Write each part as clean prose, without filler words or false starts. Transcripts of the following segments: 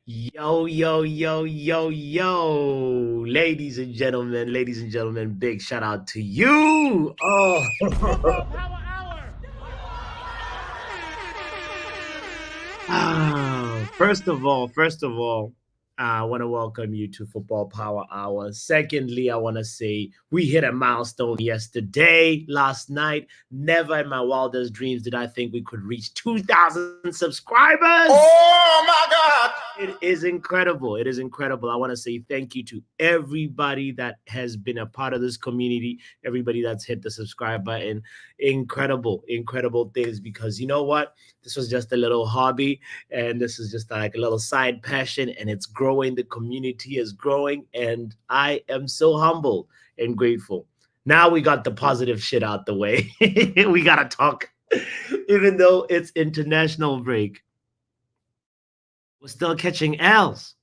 Yo, yo, yo, yo, yo. Ladies and gentlemen, big shout out to you. Oh, Football Power Hour. first of all, I want to welcome you to Football Power Hour. Secondly, I want to say we hit a milestone yesterday, last night. Never in my wildest dreams did I think we could reach 2,000 subscribers. Oh my God! It is incredible. It is incredible. I want to say thank you to everybody that has been a part of this community, everybody that's hit the subscribe button. Incredible, incredible things because you know what? This was just a little hobby and this is just like a little side passion and it's growing. The community is growing and I am so humble and grateful. Now we got the positive shit out the way. We got to talk. Even though it's international break, we're still catching L's.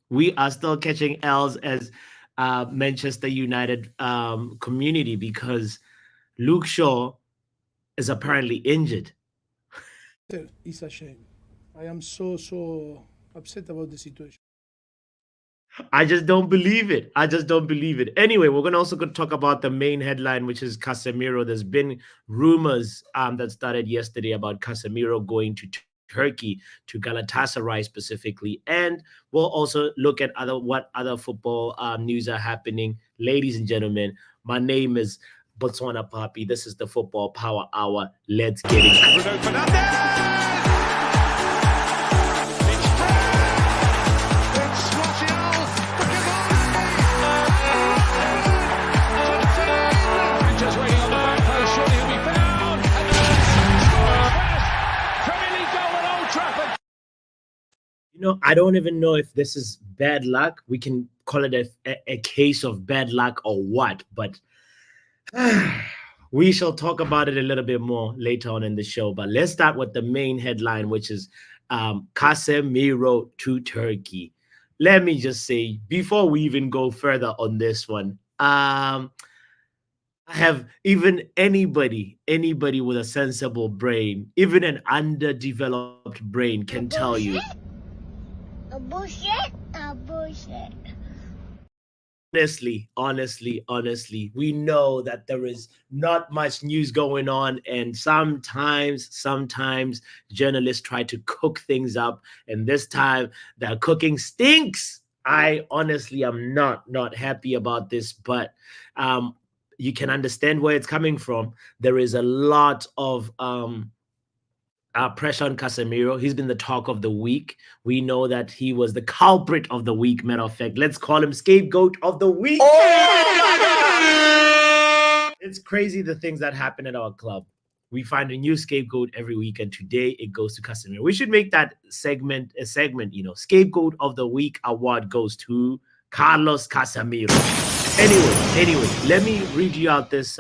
We are still catching L's as Manchester United community because Luke Shaw is apparently injured. It's a shame. I am so upset about the situation. I just don't believe it. I just don't believe it. Anyway, we're also going to talk about the main headline, which is Casemiro. There's been rumors that started yesterday about Casemiro going to Turkey, to Galatasaray specifically, and we'll also look at what other football news are happening. Ladies and gentlemen, my name is botswanapapi. This is the Football Power Hour. Let's get it. You know, I don't even know if this is bad luck. We can call it a case of bad luck or what, but we shall talk about it a little bit more later on in the show. But let's start with the main headline, which is Casemiro to Turkey. Let me just say, before we even go further on this one, I have even anybody with a sensible brain, even an underdeveloped brain can tell you. A bullshit. Honestly, we know that there is not much news going on, and sometimes journalists try to cook things up, and this time the cooking stinks. I honestly am not happy about this, but you can understand where it's coming from. There is a lot of pressure on Casemiro. He's been the talk of the week. We know that he was the culprit of the week. Matter of fact, let's call him scapegoat of the week. Oh! It's crazy the things that happen at our club. We find a new scapegoat every week, and today it goes to Casemiro. We should make that segment a segment. You know, scapegoat of the week award goes to Carlos Casemiro. Anyway, let me read you out this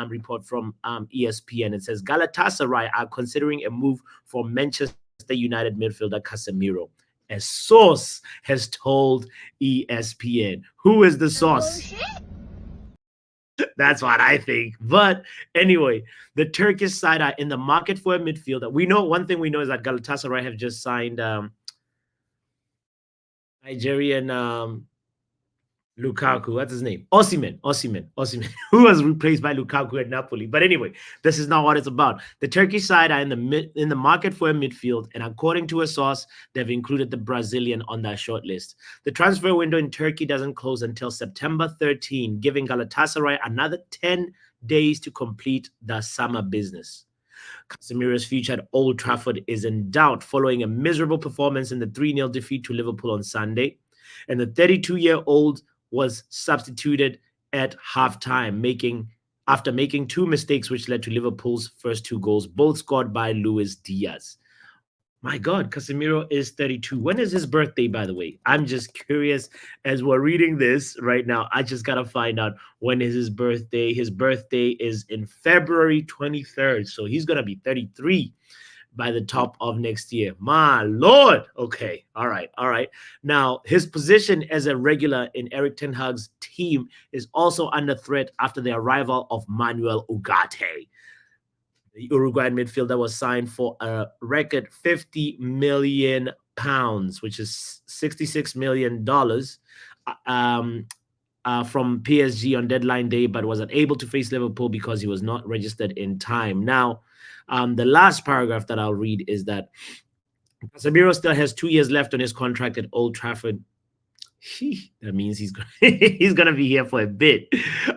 report from ESPN. It says Galatasaray are considering a move for Manchester United midfielder Casemiro. A source has told ESPN. Who is the source? That's what I think. But anyway, the Turkish side are in the market for a midfielder. We know one thing we know is that Galatasaray have just signed Nigerian Lukaku, what's his name? Osimhen, who was replaced by Lukaku at Napoli. But anyway, this is not what it's about. The Turkish side are in the market for a midfield, and according to a source, they've included the Brazilian on that shortlist. The transfer window in Turkey doesn't close until September 13, giving Galatasaray another 10 days to complete the summer business. Casemiro's future at Old Trafford is in doubt following a miserable performance in the 3-0 defeat to Liverpool on Sunday, and the 32-year-old was substituted at halftime, after making two mistakes, which led to Liverpool's first two goals, both scored by Luis Diaz. My God, Casemiro is 32. When is his birthday, by the way? I'm just curious as we're reading this right now. I just got to find out when is his birthday. His birthday is in February 23rd. So he's going to be 33 by the top of next year. My Lord. Okay. All right. Now, his position as a regular in eriktenhag's team is also under threat after the arrival of Manuel Ugarte. The Uruguayan midfielder was signed for a record 50 million pounds, which is $66 million, from PSG on deadline day, but was unable to face Liverpool because he was not registered in time. Now, the last paragraph that I'll read is that Casemiro still has 2 years left on his contract at Old Trafford. That means he's he's gonna be here for a bit.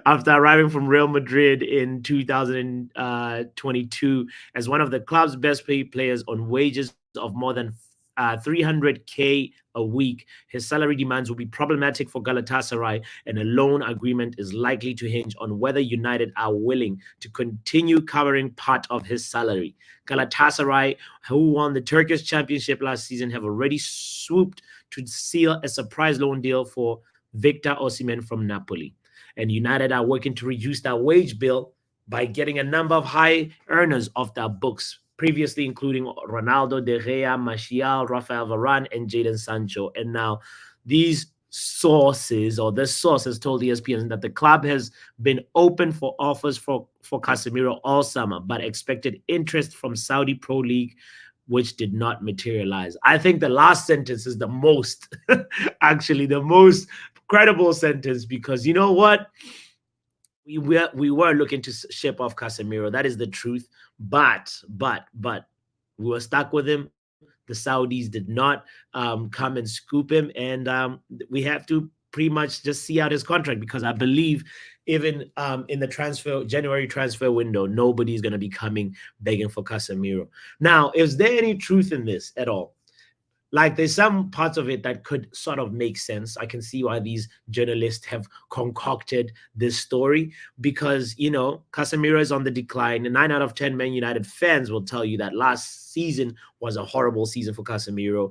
After arriving from Real Madrid in 2022 as one of the club's best paid players on wages of more than 300k a week, his salary demands will be problematic for Galatasaray, and a loan agreement is likely to hinge on whether United are willing to continue covering part of his salary. Galatasaray, who won the Turkish Championship last season, have already swooped to seal a surprise loan deal for Victor Osimhen from Napoli. And United are working to reduce that wage bill by getting a number of high earners off their books, previously including Ronaldo, De Gea, Martial, Rafael Varane, and Jadon Sancho. And now these sources, or this source has told ESPN that the club has been open for offers for Casemiro all summer, but expected interest from Saudi Pro League, which did not materialize. I think the last sentence is the most, actually, the most credible sentence, because you know what? We were looking to ship off Casemiro. That is the truth. But we were stuck with him. The Saudis did not come and scoop him, and we have to pretty much just see out his contract, because I believe even in the January transfer window, nobody's going to be coming begging for Casemiro. Now, is there any truth in this at all? Like, there's some parts of it that could sort of make sense. I can see why these journalists have concocted this story, because, you know, Casemiro is on the decline, and 9 out of 10 Man United fans will tell you that last season was a horrible season for Casemiro.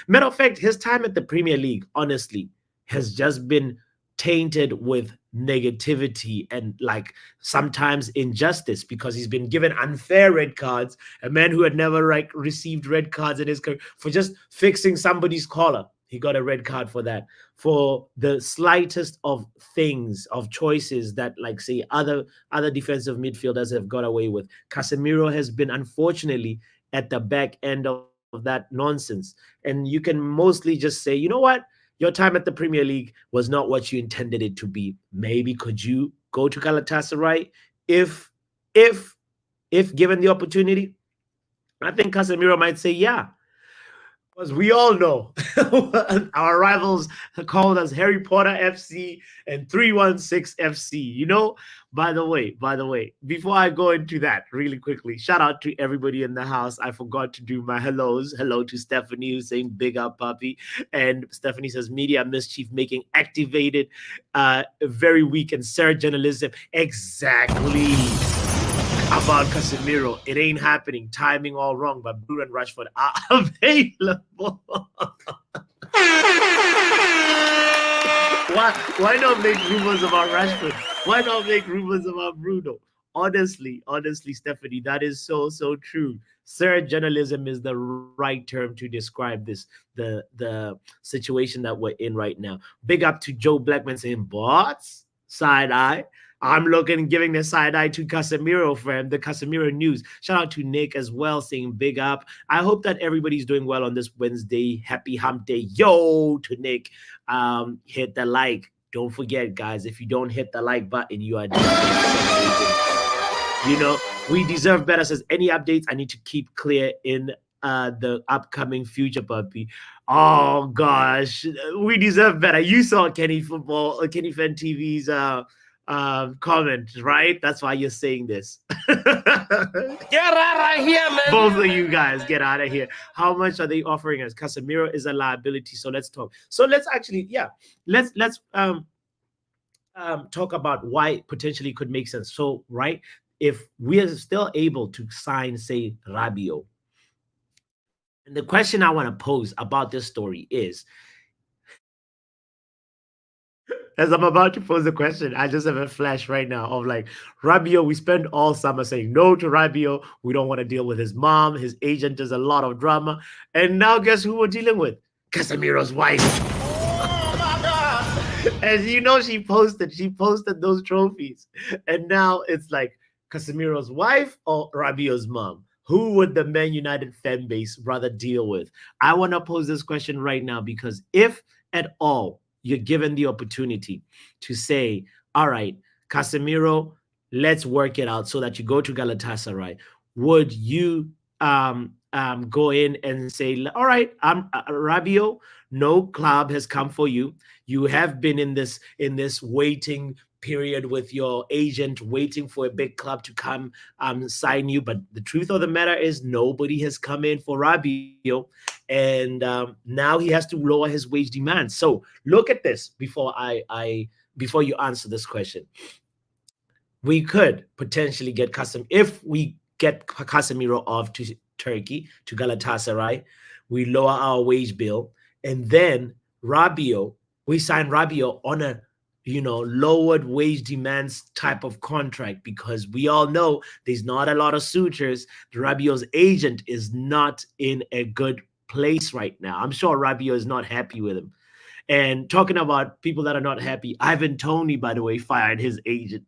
Matter of fact, his time at the Premier League, honestly, has just been tainted with negativity and, like, sometimes injustice, because he's been given unfair red cards. A man who had never received red cards in his career for just fixing somebody's collar, he got a red card for that. For the slightest of things, of choices that, like, say, other defensive midfielders have got away with, Casemiro has been, unfortunately, at the back end of that nonsense. And you can mostly just say, you know what? Your time at the Premier League was not what you intended it to be. Maybe could you go to Galatasaray if given the opportunity? I think Casemiro might say yeah. Because we all know our rivals called us Harry Potter FC and 316 FC. You know, by the way, before I go into that really quickly, shout out to everybody in the house. I forgot to do my hellos. Hello to Stephanie, who's saying big up, puppy. And Stephanie says media mischief making activated, very weak and sir journalism. Exactly. About Casemiro, it ain't happening. Timing all wrong, but Bruno and Rashford are available. Why not make rumors about Rashford? Why not make rumors about Bruno? Honestly, Stephanie, that is so true. Sir journalism is the right term to describe this, the situation that we're in right now. Big up to Joe Blackman saying, bots, side eye. I'm giving the side eye to Casemiro, friend, the Casemiro news. Shout out to Nick as well, saying big up. I hope that everybody's doing well on this Wednesday. Happy hump day. Yo, to Nick. Hit the like. Don't forget, guys, if you don't hit the like button, you are you know, we deserve better. Says any updates I need to keep clear in the upcoming future, puppy. Oh gosh, we deserve better. You saw Kenny Fan TV's comment, right? That's why you're saying this. Get out of here, man. Both of you guys, get out of here. How much are they offering us? Casemiro is a liability, so let's talk. So let's actually, let's talk about why potentially could make sense. So, right, if we are still able to sign, say, Rabiot, and the question I want to pose about this story is, as I'm about to pose the question, I just have a flash right now of like, Rabiot, we spent all summer saying no to Rabiot. We don't want to deal with his mom. His agent does a lot of drama. And now guess who we're dealing with? Casemiro's wife. Oh my God. As you know, she posted those trophies. And now it's like Casemiro's wife or Rabiot's mom. Who would the Man United fan base rather deal with? I want to pose this question right now because if at all you're given the opportunity to say, all right, Casemiro, let's work it out so that you go to Galatasaray, would you go in and say, all right, I'm Rabiot, no club has come for you. You have been in this waiting period with your agent, waiting for a big club to come sign you. But the truth of the matter is, nobody has come in for Rabiot, and now he has to lower his wage demands. So look at this before you answer this question. We could potentially get if we get Casemiro off to Turkey, to Galatasaray, we lower our wage bill, and then Rabiot, we sign Rabiot on a lowered wage demands type of contract, because we all know there's not a lot of suitors. Rabiot's agent is not in a good place right now. I'm sure Rabiot is not happy with him. And talking about people that are not happy, Ivan Toney, by the way, fired his agent.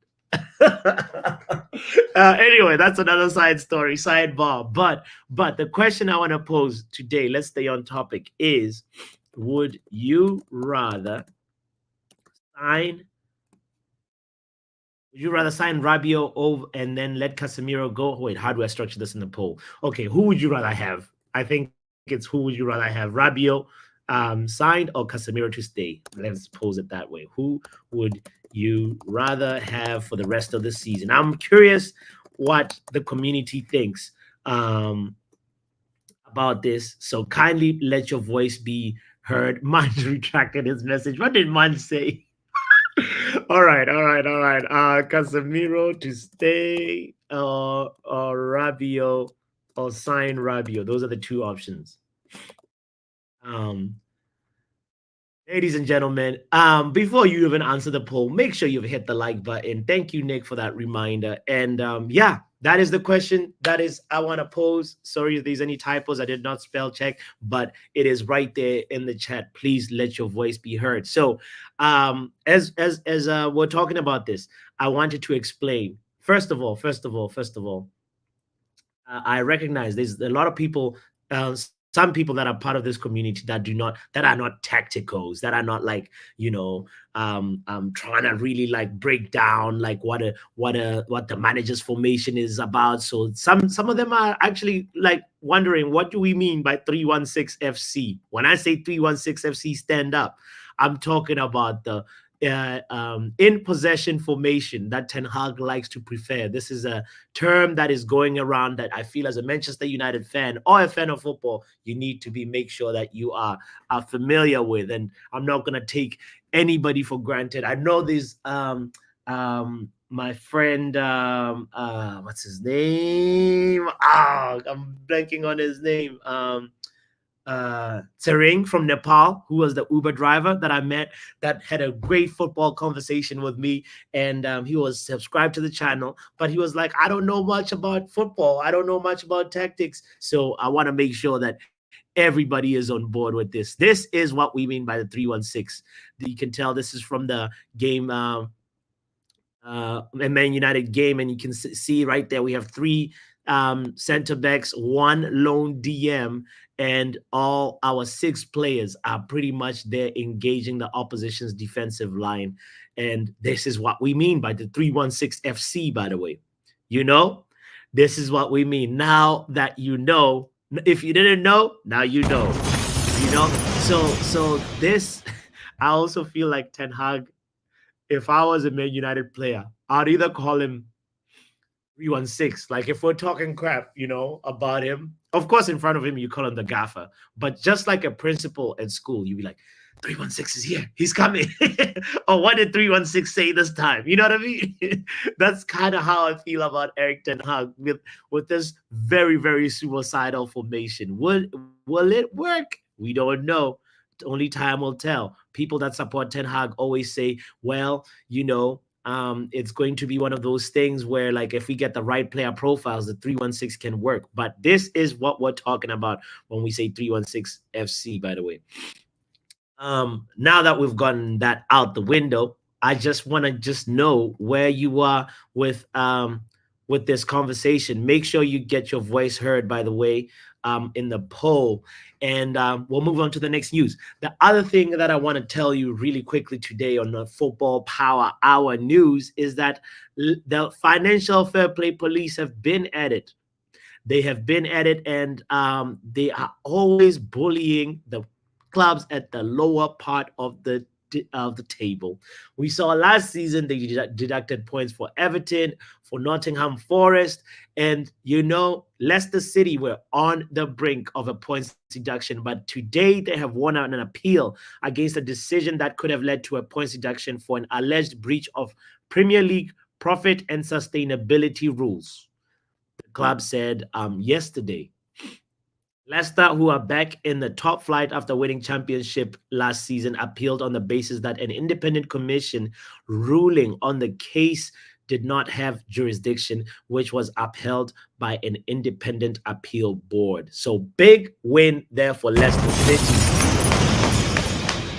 Anyway, that's another side story, sidebar. But the question I want to pose today, let's stay on topic, is would you rather sign Rabiot over and then let Casemiro go? Wait, how do I structure this in the poll? Okay, who would you rather have? I think it's who would you rather have, Rabiot signed or Casemiro to stay? Let's pose it that way. Who would you rather have for the rest of the season? I'm curious what the community thinks about this. So kindly let your voice be heard. Man's retracted his message. What did Man say? all right. Casemiro to stay or Rabiot or sign Rabiot. Those are the two options. Ladies and gentlemen, before you even answer the poll, make sure you've hit the like button. Thank you, Nick, for that reminder. And yeah, that is the question that is I want to pose. Sorry if there's any typos. I did not spell check, but it is right there in the chat. Please let your voice be heard. So as we're talking about this, I wanted to explain. First of all, I recognize there's a lot of people, some people that are part of this community that are not tacticals, that are not like, trying to really like break down like what the manager's formation is about. So some of them are actually like wondering, what do we mean by 316 FC? When I say 316 FC, stand up, I'm talking about the in possession formation that Ten Hag likes to prefer. This is a term that is going around that I feel, as a Manchester United fan or a fan of football, you need to make sure that you are familiar with. And I'm not going to take anybody for granted. I know this my friend, what's his name? I'm blanking on his name. Tsering from Nepal, who was the Uber driver that I met, that had a great football conversation with me, and he was subscribed to the channel, but he was like, I don't know much about football, I don't know much about tactics, so I want to make sure that everybody is on board with this. This is what we mean by the 316. You can tell this is from the game, a Man United game, and you can see right there we have three center backs, one lone DM, and all our 6 players are pretty much there engaging the opposition's defensive line. And this is what we mean by the 316 FC, by the way. This is what we mean. Now that you know, if you didn't know, now you know. So this, I also feel like Ten Hag, if I was a Man United player, I'd either call him 316. Like, if we're talking crap, about him, of course, in front of him, you call him the gaffer. But just like a principal at school, you'd be like, 316 is here. He's coming. Or what did 316 say this time? You know what I mean? That's kind of how I feel about Erik ten Hag with this very, very suicidal formation. Will it work? We don't know. Only time will tell. People that support Ten Hag always say, well, it's going to be one of those things where, like, if we get the right player profiles, the 316 can work. But this is what we're talking about when we say 316 FC, by the way. Now that we've gotten that out the window, I just want to know where you are with with this conversation. Make sure you get your voice heard, by the way, in the poll. And we'll move on to the next news. The other thing that I want to tell you really quickly today on the Football Power Hour news is that the Financial Fair Play Police have been at it. They have been at it, and they are always bullying the clubs at the lower part of the table. We saw last season they deducted points for Everton, for Nottingham Forest, and Leicester City were on the brink of a points deduction. But today they have won out an appeal against a decision that could have led to a points deduction for an alleged breach of Premier League profit and sustainability rules. The club said yesterday. Leicester, who are back in the top flight after winning championship last season, appealed on the basis that an independent commission ruling on the case did not have jurisdiction, which was upheld by an independent appeal board. So big win there for Leicester City.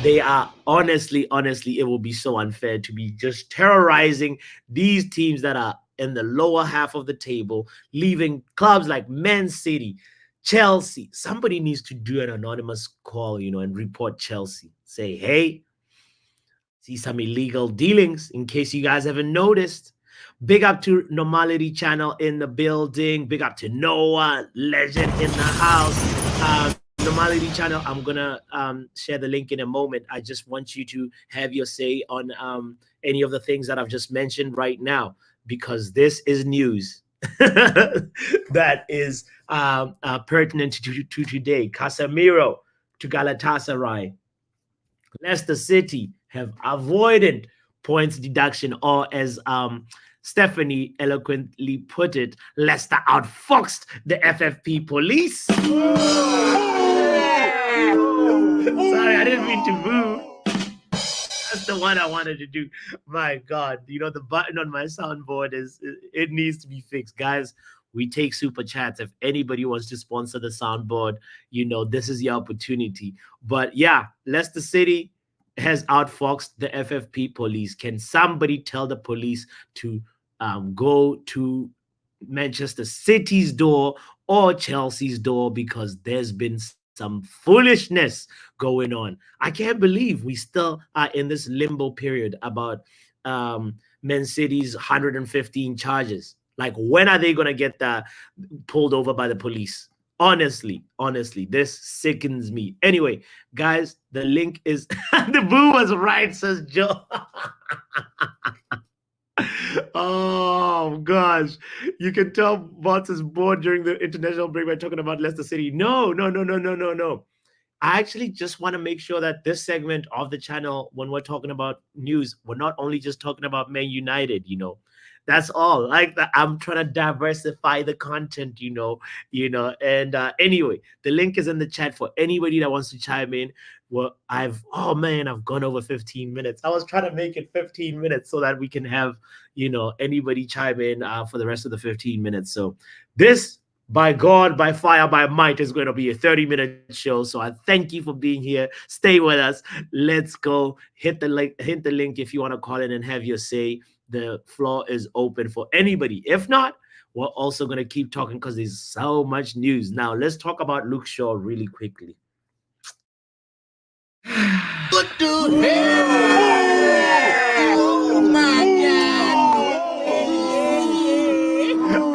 They are honestly, it will be so unfair to be just terrorizing these teams that are in the lower half of the table, leaving clubs like Man City, Chelsea. Somebody needs to do an anonymous call, and report Chelsea. Say, hey, see some illegal dealings, in case you guys haven't noticed. Big up to Normality Channel in the building. Big up to Noah, legend in the house. Normality Channel, I'm gonna share the link in a moment. I just want you to have your say on any of the things that I've just mentioned right now, because this is news that is pertinent to today. Casemiro to Galatasaray. Leicester City have avoided points deduction, or as Stephanie eloquently put it, Leicester outfoxed the FFP police. Sorry, I didn't mean to boo. That's the one I wanted to do. My God, the button on my soundboard it needs to be fixed, guys. We take super chats. If anybody wants to sponsor the soundboard, this is your opportunity. But yeah, Leicester City has outfoxed the FFP police. Can somebody tell the police to go to Manchester City's door or Chelsea's door, because there's been some foolishness going on. I can't believe we still are in this limbo period about Man City's 115 charges. Like, when are they going to get that pulled over by the police? Honestly, this sickens me. Anyway, guys, the link is the boo was right, says Joe. Oh gosh, you can tell Bots is bored during the international break by talking about Leicester City. No. I actually just want to make sure that this segment of the channel, when we're talking about news, we're not only just talking about Man United, That's all. Like that, I'm trying to diversify the content, And anyway, the link is in the chat for anybody that wants to chime in. Well, I've gone over 15 minutes. I was trying to make it 15 minutes so that we can have, anybody chime in for the rest of the 15 minutes. So this, by God, by fire, by might, is going to be a 30-minute show. So I thank you for being here. Stay with us. Let's go. Hit the link if you want to call in and have your say. The floor is open for anybody. If not, we're also going to keep talking because there's so much news. Now, let's talk about Luke Shaw really quickly. What the hell? Oh my God.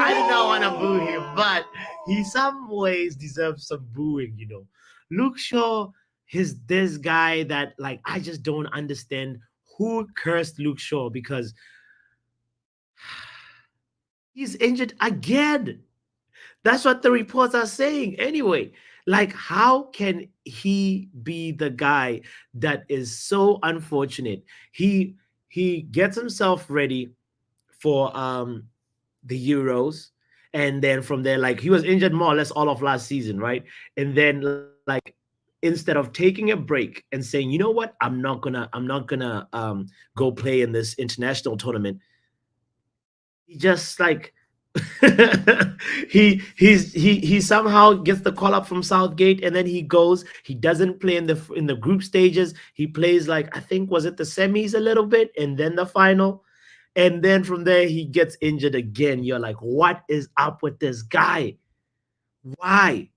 I do not want to boo him, but he some ways deserves some booing, Luke Shaw is this guy that, like, I just don't understand who cursed Luke Shaw, because he's injured again. That's what the reports are saying. Anyway, like, how can he be the guy that is so unfortunate? He gets himself ready for the Euros, and then from there, like, he was injured more or less all of last season, right? And then, like, instead of taking a break and saying, you know what, I'm not gonna go play in this international tournament, he just, like, he somehow gets the call up from Southgate, and then he doesn't play in the group stages. He plays, like, I think, was it the semis a little bit and then the final, And then from there, he gets injured again. You're like, what is up with this guy? Why?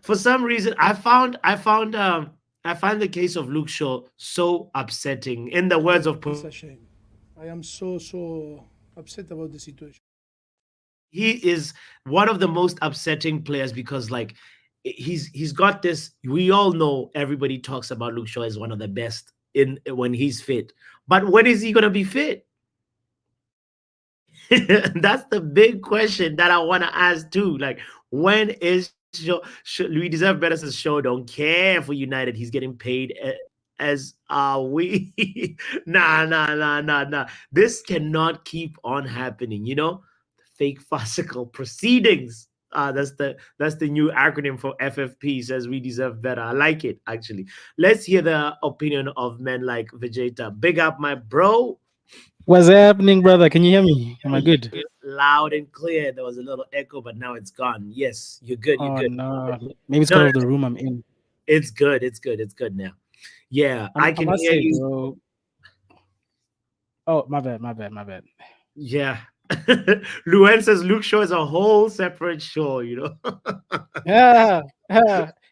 For some reason, I find the case of Luke Shaw so upsetting. In the words of It's a shame. I am so upset about the situation. he is one of the most upsetting players because like he's got this. We all know everybody talks about Luke Shaw as one of the best in when he's fit, but when is he gonna be fit? That's the big question that I want to ask too. Like, when is we deserve better? Says Show don't care for United. He's getting paid as are we. Nah. This cannot keep on happening. You know, fake farcical proceedings. That's the new acronym for FFP. Says we deserve better. I like it actually. Let's hear the opinion of men like Vegeta. Big up, my bro. What's happening, brother? Can you hear me? Am I good? Loud and clear. There was a little echo, but now it's gone. Yes, you're good. You're Oh good. no, maybe it's No, because no, of the room I'm in. it's good. It's good. It's good now. Yeah, I I can must hear say, you. bro. Oh, my bad. Yeah. Luen says Luke Shaw is a whole separate show, you know.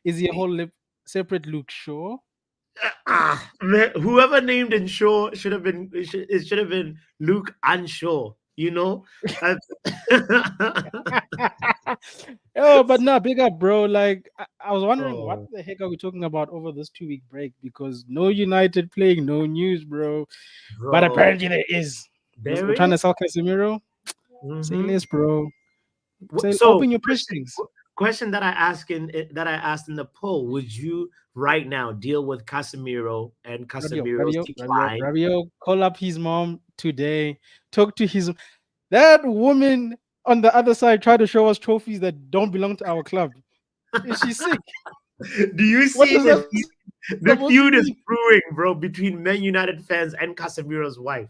Is he a whole separate Luke Shaw? Man, whoever named in Shaw should have been it should have been Luke Unshaw, you know. Oh, but no, big up, bro. Like I was wondering what Oh, the heck are we talking about over this 2-week break? Because no United playing, no news, bro. But bro, apparently there is. there We're trying to is. sell Casemiro. Say Mhm. less, bro. Say So, open your purse question, strings. question that I asked in the poll: would you right now deal with Casemiro and Casemiro's decline? Rabio, call up his mom today. Talk to his that woman on the other side. Try to show us trophies that don't belong to our club. Is she sick? Do you What see is that the supposed to feud is mean? brewing, bro, between Man United fans and Casemiro's wife?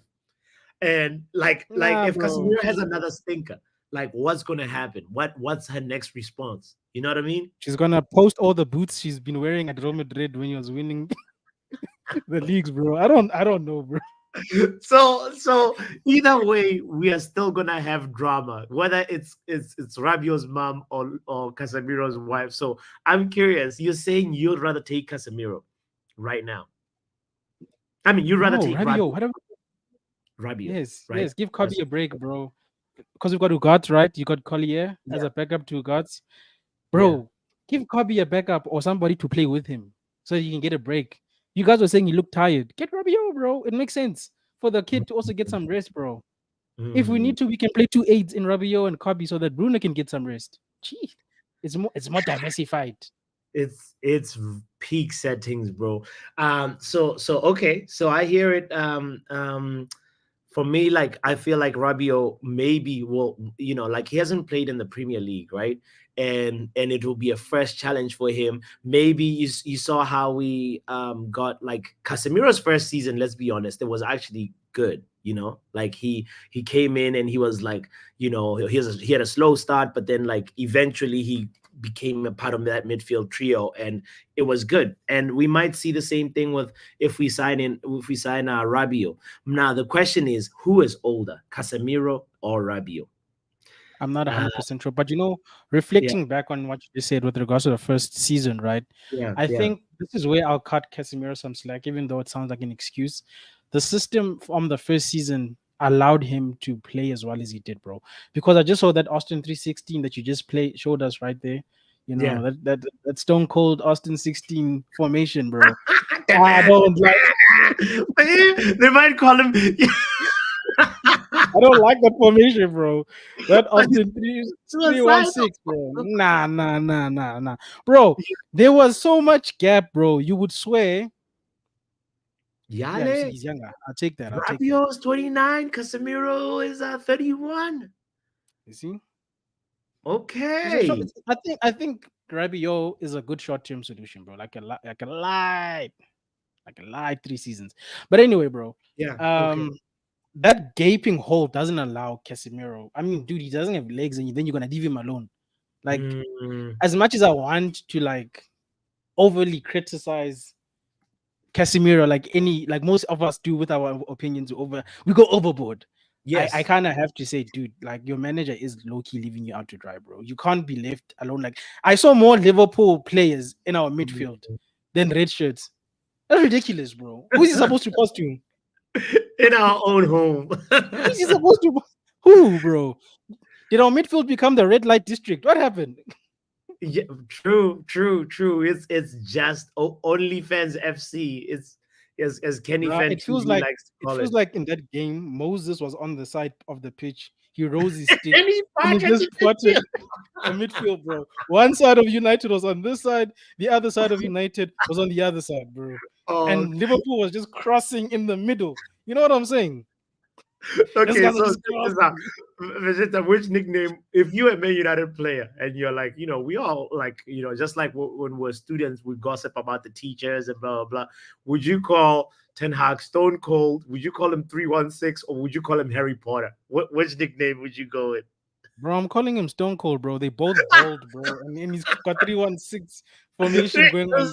And like Nah, if bro. Casemiro has another stinker, like what's gonna happen? What's her next response? You know what I mean? She's gonna post all the boots she's been wearing at Real Madrid when he was winning the leagues, bro. I don't know, bro. So either way, we are still gonna have drama, whether it's Rabio's mom or Casemiro's wife. So I'm curious. You're saying you'd rather take Casemiro right now? I mean, you'd rather No, take Rabio. What? Rabio, right? Yes. Give Kobe a break, bro. Because we've got Ugarte, right? You got Collier as Yeah, a backup to Ugarte. yeah. Bro, give Kobe a backup or somebody to play with him so you can get a break. You guys were saying you look tired. Get Rabiot, bro. It makes sense for the kid to also get some rest, bro. If we Mm. need to, we can play 2 aids in Rabiot and Kobe so that Bruno can get some rest. Gee, it's more diversified. It's peak settings, bro. So okay, so I hear it. For me, like I feel like Rabio maybe will, you know, like he hasn't played in the Premier League, right? And it will be a fresh challenge for him. Maybe you saw how we got like Casemiro's first season. Let's be honest, it was actually good. You know, like he came in and he was like, you know, he had a slow start, but then like eventually he became a part of that midfield trio, and it was good. And we might see the same thing with if we sign Rabio. Now the question is, who is older, Casemiro or Rabio? I'm not Uh, 100% sure. But, yeah, reflecting back on what you just said with regards to the first season, right? I yeah. think this is where I'll cut Casemiro some slack, even though it sounds like an excuse. The system from the first season allowed him to play as well as he did, bro. Because I just saw that Austin 316 that you just showed us right there. Yeah. That Stone Cold Austin 16 formation, bro. I don't like They might call him. I don't like that formation, bro. That Austin 3 Suicidal. 1 6, bro. Nah. Bro, there was so much gap, bro. You would swear. Yeah, you see, Yale. he's younger. I'll take that. Rabio's 29. Casemiro is 31. You see? It's a short, Okay. I think Rabiot is a good short-term solution, bro. Like a light 3 seasons. But anyway, bro. Yeah. Okay. Um that gaping hole doesn't allow Casemiro. I mean, dude, he doesn't have legs, and then you're gonna leave him alone. Like, Mm, as much as I want to like overly criticize Casemiro, like most of us do with our opinions we go overboard. Yes. I kind of have to say, dude, like your manager is low-key leaving you out to dry, bro. You can't be left alone. Like I saw more Liverpool players in our midfield than red shirts. That's ridiculous, bro. Who's he supposed to pass to? In our own home. Who's he supposed to? Who, bro? Did our midfield become the red light district? What happened? Yeah, true. It's just OnlyFans FC. It's as Kenny Bruh, Fan it feels TV like likes to call it. in that game, Moses was on the side of the pitch. He rose his stick And he and he parted just the potted the midfield, bro. One side of United was on this side, the other side of United was on the other side, bro. Oh, And Liverpool was just crossing in the middle. You know what I'm saying? okay, guys are so just check this out. Vegeta, which nickname, if you're a Man United player and you're like, we all like, just like when we're students, we gossip about the teachers and blah, blah, blah. Would you call Ten Hag Stone Cold? Would you call him 316 or would you call him Harry Potter? Which nickname would you go with? Bro, I'm calling him Stone Cold, bro. They both bald, bro. And he's got 316 formation going on,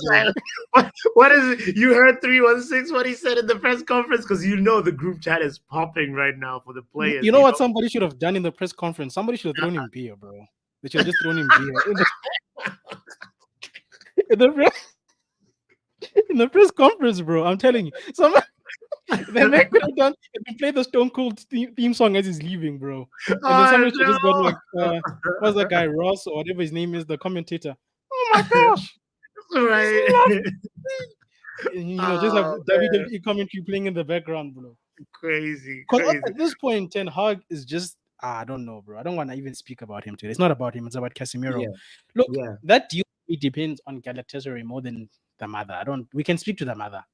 bro. What is it? You heard 316 what he said in the press conference? Because the group chat is popping right now for the players. You know what somebody should have done in the press conference? Somebody should have thrown him beer, bro. They should have just thrown him beer. In the press conference, bro. I'm telling you. Then they could have done if he played the Stone Cold theme song as he's leaving, bro. And then somebody should just got like what's that guy, Ross or whatever his name is, the commentator. Oh my gosh. Right. Just have WWE commentary playing in the background, bro. Crazy. Because at this point, Ten Hag is just I don't know, bro. I don't want to even speak about him today. It's not about him, it's about Casemiro. Yeah. Look, that deal it depends on Galatasaray more than the mother. We can speak to the mother.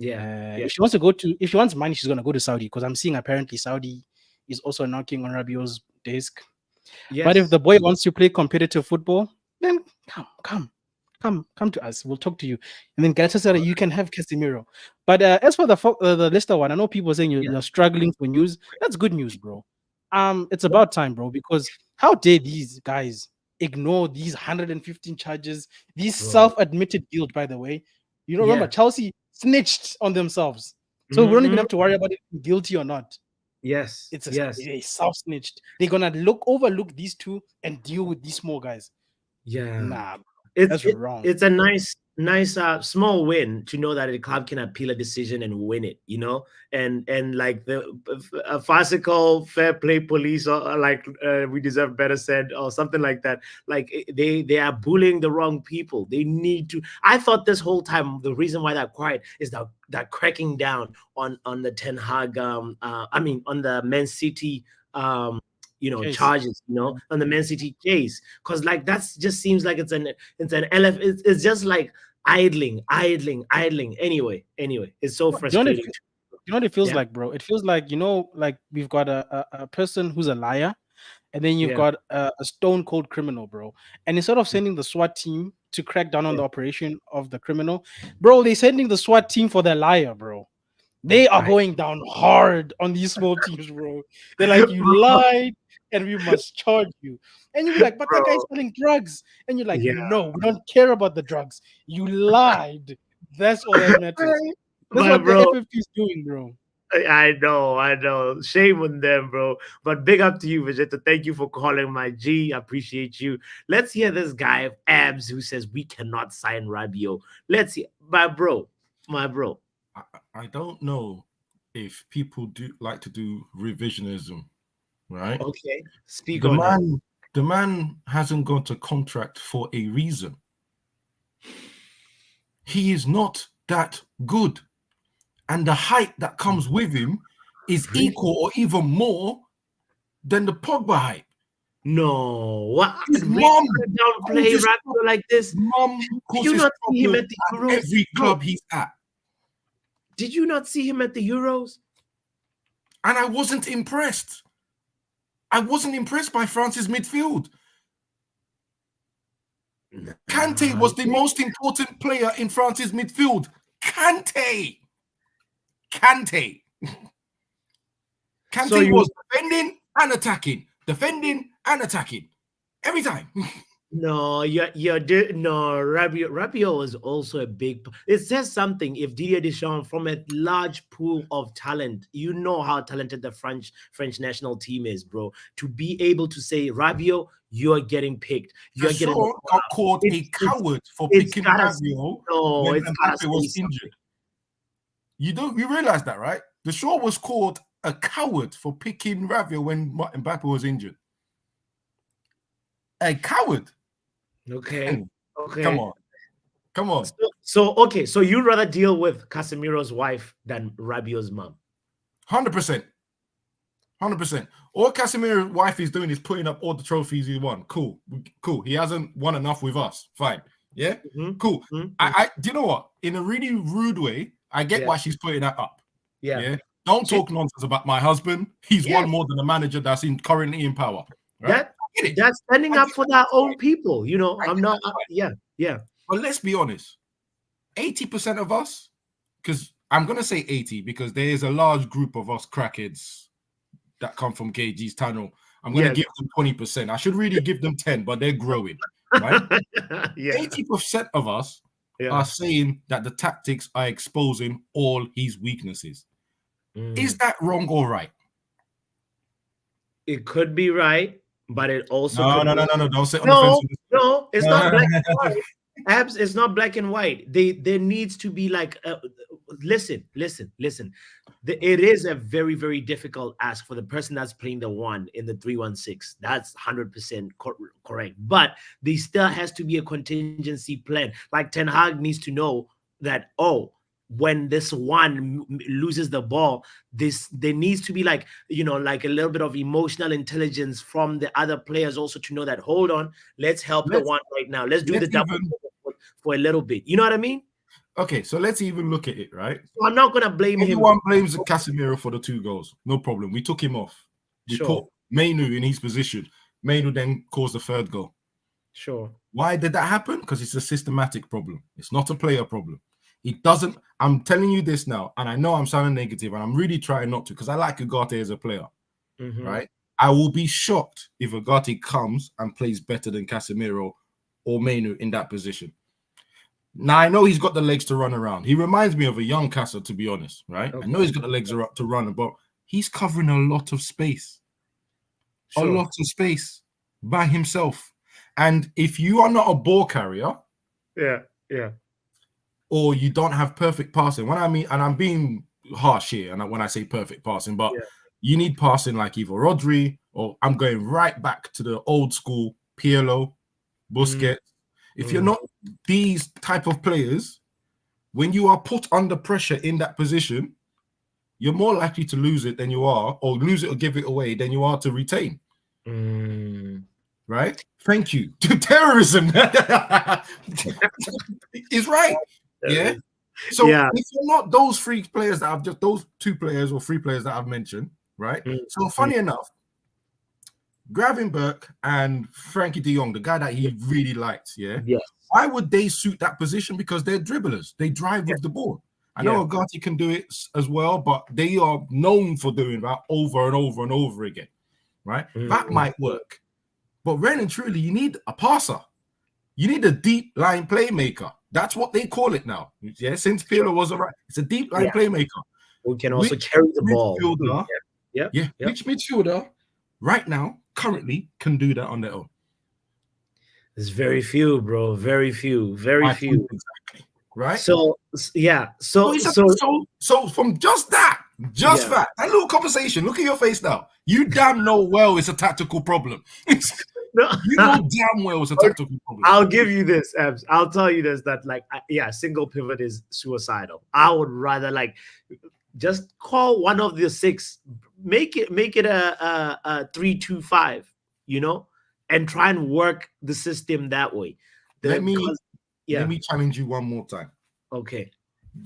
If she wants if she wants money, she's gonna go to Saudi because I'm seeing apparently Saudi is also knocking on Rabiot's desk. Yes. But if the boy wants to play competitive football, then come to us. We'll talk to you. And then Galatasaray, you can have Casemiro. But as for the Leicester one, I know people are saying you're struggling for news. That's good news, bro. It's about time, bro, because how dare these guys ignore these 115 charges, these self-admitted guilt, by the way. You remember Chelsea snitched on themselves. So we don't even have to worry about it guilty or not. Yes. They self-snitched. They're gonna overlook these two and deal with these small guys. Yeah. Nah, that's wrong. It's a nice small win to know that a club can appeal a decision and win it, and like a farcical fair play police or like we deserve better said or something like that. Like they are bullying the wrong people. They need to. I thought this whole time the reason why they're quiet is that cracking down on the Ten Hag on the Man City case. Charges, on the Man City case, because like that's just seems like it's an it's just like idling. Anyway, it's so frustrating. You know what it feels like, bro? It feels like like we've got a person who's a liar, and then you've got a stone cold criminal, bro. And instead of sending the SWAT team to crack down on the operation of the criminal, bro, they're sending the SWAT team for the liar, bro. They are going down hard on these small teams, bro. They're like, you lied and we must charge you. And you're like, but that guy's selling drugs. And you're like, no, we don't care about the drugs. You lied. That's all that matters. That's what the FFP is doing, bro. I know. Shame on them, bro. But big up to you, Vegeta. Thank you for calling my G. I appreciate you. Let's hear this guy, Abs, who says we cannot sign Rabiot. Let's hear, my bro. I don't know if people do like to do revisionism, right? Okay, speak on it. The man hasn't got a contract for a reason. He is not that good. And the hype that comes with him is equal or even more than the Pogba hype. No, what? His mom downplay Rabiot like this? Mom, did you not see him at the Euros? Every club he's at. Did you not see him at the Euros? And I wasn't impressed. I wasn't impressed by France's midfield. Kante was the most important player in France's midfield. Kante was defending and attacking. Every time. No, Rabiot is also a big. It says something. If Didier Deschamps from a large pool of talent, you know how talented the French national team is, bro. To be able to say Rabiot, you're getting picked. You're getting. Shaw got called a coward for picking Rabiot when it's gotta Mbappe was say injured. You realize that, right? The Shaw was called a coward for picking Rabiot when Mbappe was injured. A coward. Okay. Okay. Come on. Okay. So you'd rather deal with Casemiro's wife than Rabiot's mom? 100%. 100%. All Casemiro's wife is doing is putting up all the trophies he won. Cool. He hasn't won enough with us. Fine. Yeah. Cool. I do you know what? In a really rude way, I get why she's putting that up. Yeah. Don't talk nonsense about my husband. He's won more than a manager that's currently in power. Right? That's standing up for their own people. You know, I'm not. Yeah. But let's be honest. 80% of us, because I'm gonna say 80 because there is a large group of us crackheads that come from KG's tunnel. I'm gonna give them 20%. I should really give them 10, but they're growing. Right? 80% of us are saying that the tactics are exposing all his weaknesses. Is that wrong or right? It could be right, but it also no. Don't say on the fence. No, it's not black and white. Abs, it's not black and white. There needs to be like, listen. It is a very, very difficult ask for the person that's playing the one in the 3-1-6. That's 100% correct. But there still has to be a contingency plan. Like Ten Hag needs to know that, when this one loses the ball, there needs to be like a little bit of emotional intelligence from the other players also to know that, hold on, let's help the one right now. Let's do the double for a little bit. You know what I mean? Okay, so let's even look at it, right? So I'm not gonna blame him. Everyone blames Casemiro for the 2 goals. No problem. We took him off. We put Mainu in his position. Mainu then caused the 3rd goal. Sure. Why did that happen? Because it's a systematic problem. It's not a player problem. It doesn't. I'm telling you this now, and I know I'm sounding negative, and I'm really trying not to, because I like Ugarte as a player, right? I will be shocked if Ugarte comes and plays better than Casemiro or Mainu in that position. Now, I know he's got the legs to run around. He reminds me of a young Casa, to be honest, right? Okay. I know he's got the legs to run, but he's covering a lot of space. A lot of space by himself. And if you are not a ball carrier, or you don't have perfect passing, when I mean, and I'm being harsh here, and when I say perfect passing, but you need passing like either Rodri, or I'm going right back to the old school Pirlo, Busquets. If you're not these type of players, when you are put under pressure in that position, you're more likely to lose it than you are, or lose it or give it away than you are to retain. Right? Thank you. Terrorism is right. Yeah. So if you're not those 3 players that I've just, those 2 players or 3 players that I've mentioned, right? So funny enough, Gravenberch and Frankie de Jong, the guy that he really liked, why would they suit that position? Because they're dribblers. They drive with the ball. I know Ugarte can do it as well, but they are known for doing that over and over and over again, right? That might work. But really and truly, you need a passer. You need a deep line playmaker. That's what they call it now. Yeah, since Pirlo was around, it's a deep line playmaker. Who can also carry the ball. Which midfielder right now, currently, can do that on their own? There's very few, bro. Very few. Exactly. Right? So from just that little conversation, look at your face now. You damn know well it's a tactical problem. You know damn well it's a tactical problem. I'll give you this, Abs. I'll tell you this, that single pivot is suicidal. I would rather just call one of the 6, make it a 3-2-5, and try and work the system that way. Let me challenge you one more time. Okay.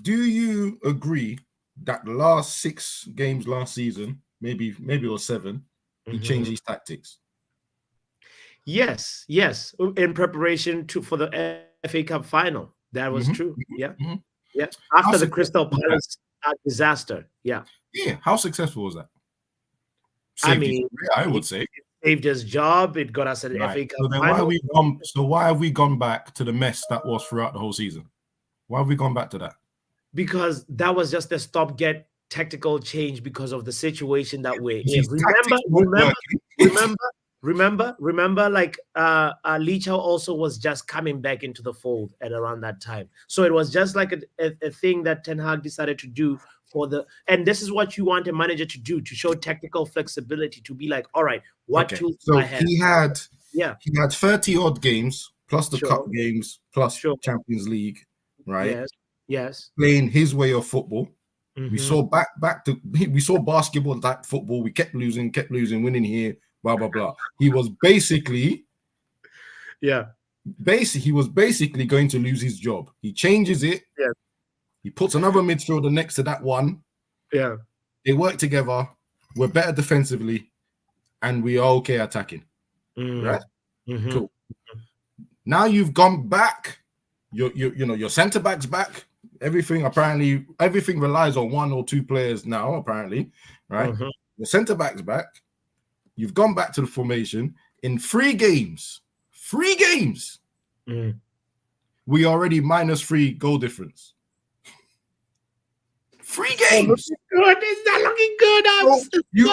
Do you agree that the last 6 games last season, maybe or 7, he changed his tactics? Yes. In preparation for the FA Cup final. That was true. Yeah. After the Crystal Palace disaster. Yeah. How successful was that? I would say saved his job. It got us an Right. FA Cup So then final. why have we gone back to the mess that was throughout the whole season? Why have we gone back to that? Because that was just a stop-get tactical change because of the situation that we're in. His tactics weren't working. Remember, like Licha also was just coming back into the fold at around that time. So it was just like a thing that Ten Hag decided to do and this is what you want a manager to do, to show tactical flexibility, to be like, all right, what tools do I have? He had 30 odd games plus the Sure. cup games plus Sure. Champions League, right? Yes. Playing his way of football. Mhm. We saw we saw basketball like football. We kept losing, winning here, blah blah blah. He was basically he was basically going to lose his job. He changes it. Yeah. He puts another midfielder next to that one. Yeah. They work together. We're better defensively, and we are okay attacking. Right? Mm-hmm. Cool. Now you've gone back. Your centre back's back. Everything relies on one or two players now, apparently, right? Mm-hmm. The centre back's back. You've gone back to the formation in 3 games. 3 games. Mm. We already -3 goal difference. 3 games. Good. It's not looking good. You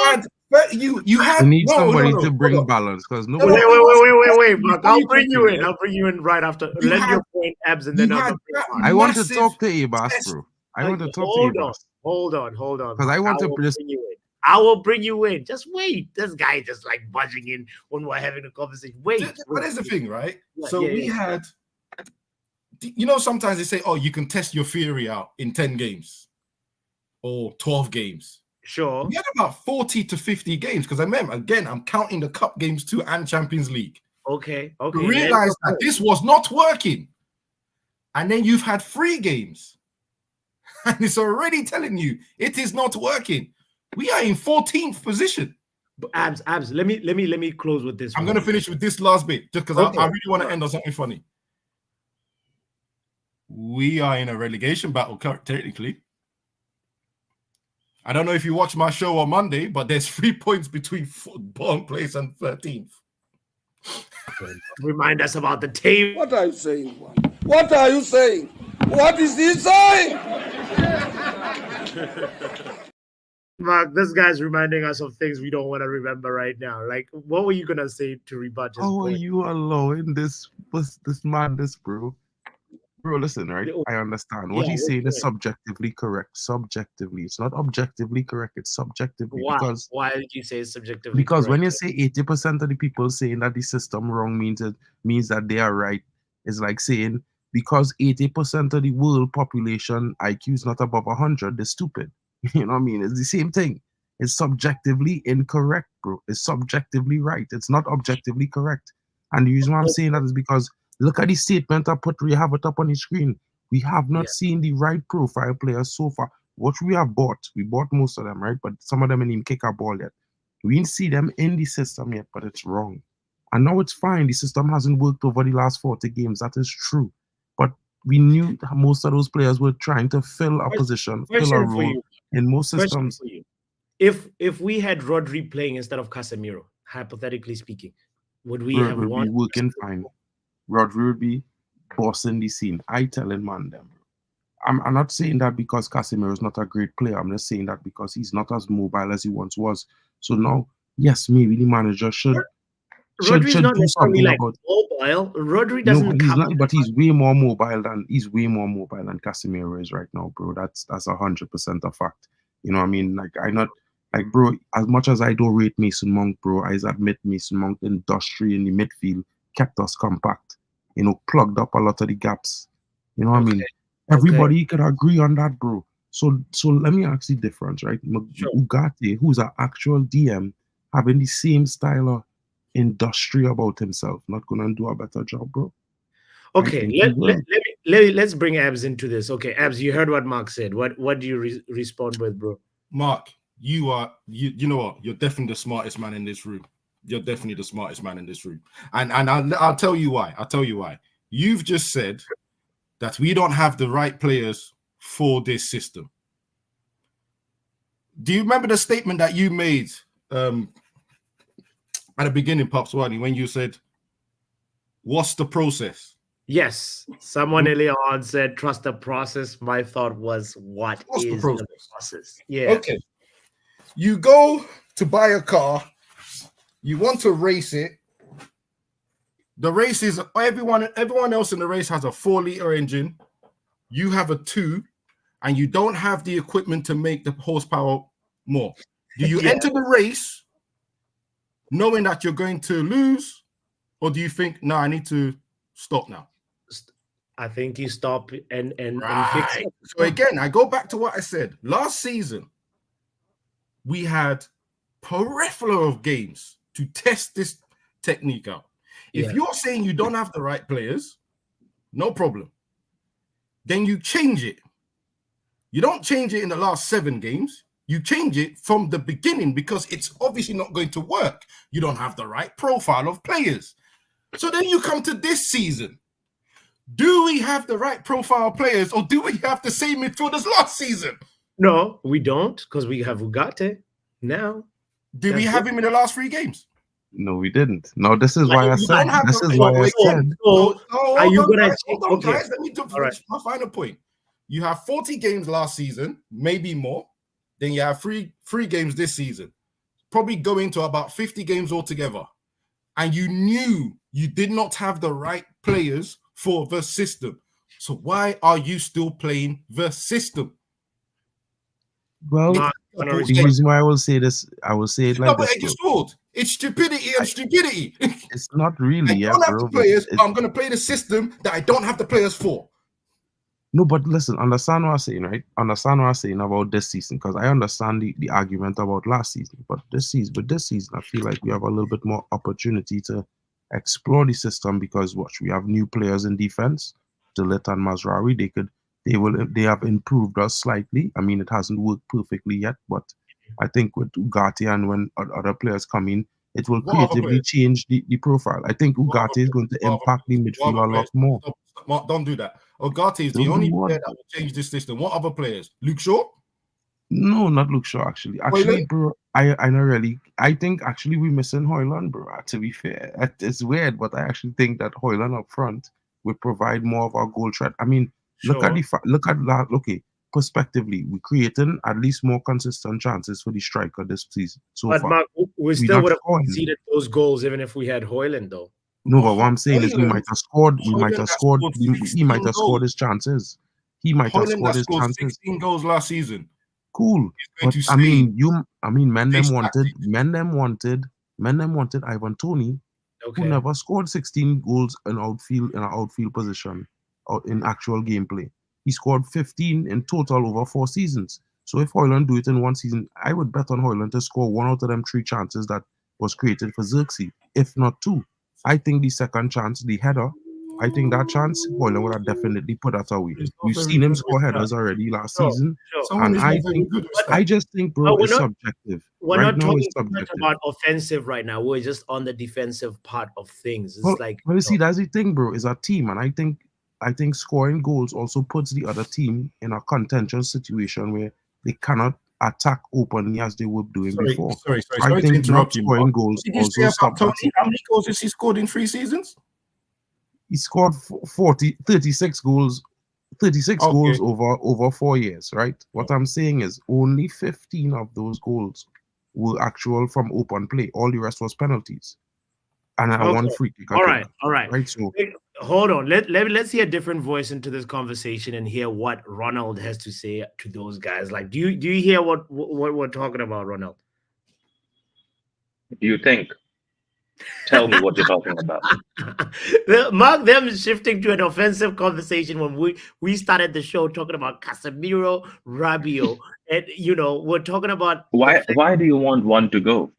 had. We need somebody no, to bring hold on. balance because nobody. Wait, Mark. I'll bring you in. I'll bring you in right after. Let your point, Abs, and then I'll. I want to talk to Ebas, bro. I want to talk to Ebas. Hold on. Because I want to bring you in. I will bring you in. Just wait. This guy just like budging in when we're having a conversation. Wait. But that's the thing, right? Yeah, We had. Sometimes they say, "Oh, you can test your theory out in 10 games or 12 games." Sure. We had about 40 to 50 games because I remember, again, I'm counting the cup games too and Champions League. Okay. You realize that this was not working. And then you've had 3 games. And it's already telling you it is not working. We are in 14th position. Abs, let me close with this. I'm going to finish with this last bit just because I really want to end on something funny. We are in a relegation battle, technically. I don't know if you watched my show on Monday, but there's 3 points between bottom place and 13th. Remind us about the table. What are you saying? What are you saying? What is he saying? Mark, this guy's reminding us of things we don't want to remember right now. Like, what were you gonna say to rebut his How point? are you allowing this madness, bro? Bro, listen, right? I understand. What he's saying is subjectively correct. Subjectively. It's not objectively correct. It's subjectively. Why? Why did you say subjectively because correct? when you say 80% of the people saying that the system wrong means that they are right, it's like saying because 80% of the world population IQ is not above 100, they're stupid. You know what I mean? It's the same thing. It's subjectively incorrect, bro. It's subjectively right. It's not objectively correct. And the reason why I'm saying that is because look at the statement we have it up on the screen. We have not seen the right profile players so far. What we have bought, we bought most of them, right? But some of them didn't even kick a ball yet. We didn't see them in the system yet, but it's wrong. And now it's fine. The system hasn't worked over the last 40 games. That is true. But we knew most of those players were trying to fill a position, fill a role in most systems. If we had Rodri playing instead of Casemiro, hypothetically speaking, would we have won? Be working fine. Rodri would be bossing the scene. I telling man them. I'm not saying that because Casemiro is not a great player. I'm just saying that because he's not as mobile as he once was. So now, yes, maybe the manager should Rodri's not do something like about mobile. Rodri doesn't. No, he's not, but he's way more mobile than Casemiro is right now, bro. That's 100% a fact. You know what I mean? Bro, as much as I don't rate Mason Mount, bro, I admit Mason Mount industry in the midfield kept us compact. You know, plugged up a lot of the gaps. You know what I mean? Everybody could agree on that, bro. So let me ask you the difference, right? Ugarte, who's an actual DM, having the same style of industry about himself, not gonna do a better job, bro. Okay, let's bring Abs into this. Okay, Abs, you heard what Mark said. What do you respond with, bro? Mark, you know what? You're definitely the smartest man in this room. You're definitely the smartest man in this room. And I'll tell you why. You've just said that we don't have the right players for this system. Do you remember the statement that you made at the beginning, Pops Wadi, when you said, "What's the process?" Yes, someone earlier on said, "Trust the process." My thought was, "What What's the is process? the process?" Yeah. Okay. You go to buy a car. You want to race it. The race is everyone else in the race has a 4-liter engine. You have a 2, and you don't have the equipment to make the horsepower more. Do you Yeah. enter the race knowing that you're going to lose, or do you think, no, I need to stop now? I think you stop and fix Right. it. So again, I go back to what I said. Last season, we had peripheral of games to test this technique out. If Yeah. you're saying you don't have the right players, no problem. Then you change it. You don't change it in the last 7 games. You change it from the beginning because it's obviously not going to work. You don't have the right profile of players. So then you come to this season. Do we have the right profile of players, or do we have the same midfielders last season? No, we don't, because we have ugarte now. Did we have him in the last 3 games? No, we didn't. No, this is why I You said. don't have This the- is why I so- said. So, are you hold on, gonna guys, change? hold on, Okay. guys. Let me All right. finish my final point. You have 40 games last season, maybe more. Then you have three games this season. Probably going to about 50 games altogether. And you knew you did not have the right players for the system. So why are you still playing the system? Well, Mark, the reason why I will say this, I will say it like this. Edge sword. It's stupidity and stupidity. It's not really, I yeah, don't have bro. the players, It- but I'm going to play the system that I don't have the players for. No, but listen, understand what I'm saying, right? Understand what I'm saying about this season, because I understand the argument about last season. But this season, I feel like we have a little bit more opportunity to explore the system because we have new players in defense, Delit and Mazraoui. They have improved us slightly. I mean, it hasn't worked perfectly yet, but I think with Ugarte and when other players come in, it will What other creatively players? change the profile. I think What Ugarte other is going to What other impact the players? What midfield other a lot players? more. Stop, don't do that. Ugarte is the Don't do only what? player that will change this system. What other players? Luke Shaw? No, not Luke Shaw, actually. Actually, Hoyland? bro, I not really. I think actually we're missing Haaland, bro. To be fair, it's weird, but I actually think that Haaland up front will provide more of our goal threat. I mean, look at that. Okay, prospectively, we're creating at least more consistent chances for the striker this season so But far. Mark, we We're still not would have scoring. conceded those goals even if we had Hoyland, though. No, but what I'm saying is we Haaland- might have scored. We might Haaland have has scored. scored He might 16 have scored his chances. He might have Hoyland scored that his scored chances. 16 goals last season. Cool. Going But to I mean, men this them wanted Ivan Toney, Okay. who never scored 16 goals in an outfield position or in actual gameplay. He scored 15 in total over 4 seasons. So if Haaland do it in 1 season, I would bet on Haaland to score 1 out of them 3 chances that was created for Xerxes, if not 2. I think the second chance, the header, I think that chance, Haaland would have definitely put that away. He's not We've very seen him good score with headers that. already last Sure, season. sure. Someone And is I not very think, good with I that. just think, bro, No, we're it's not- subjective. We're Right not now, talking it's too much subjective. about offensive right now. We're just on the defensive part of things. It's Well, like, you see, that's the thing, bro. Is a team, and I think scoring goals also puts the other team in a contentious situation where they cannot attack openly as they were doing before. Sorry I to think interrupt not you. scoring Mark. goals What did you also say about stops Tony? that. How many goals has he scored in 3 seasons? He scored 36 goals. 36 Okay. goals over 4 years, right? What I'm saying is only 15 of those goals were actual from open play. All the rest was penalties. And I Okay. won free kick. all right. Right, so Wait, hold on. Let's hear a different voice into this conversation and hear what Ronald has to say to those guys. Like, do you hear what we're talking about, Ronald? Do you think? Tell me what you're talking about. Mark them shifting to an offensive conversation when we started the show talking about Casemiro, Rabiot, and we're talking about Why do you want one to go?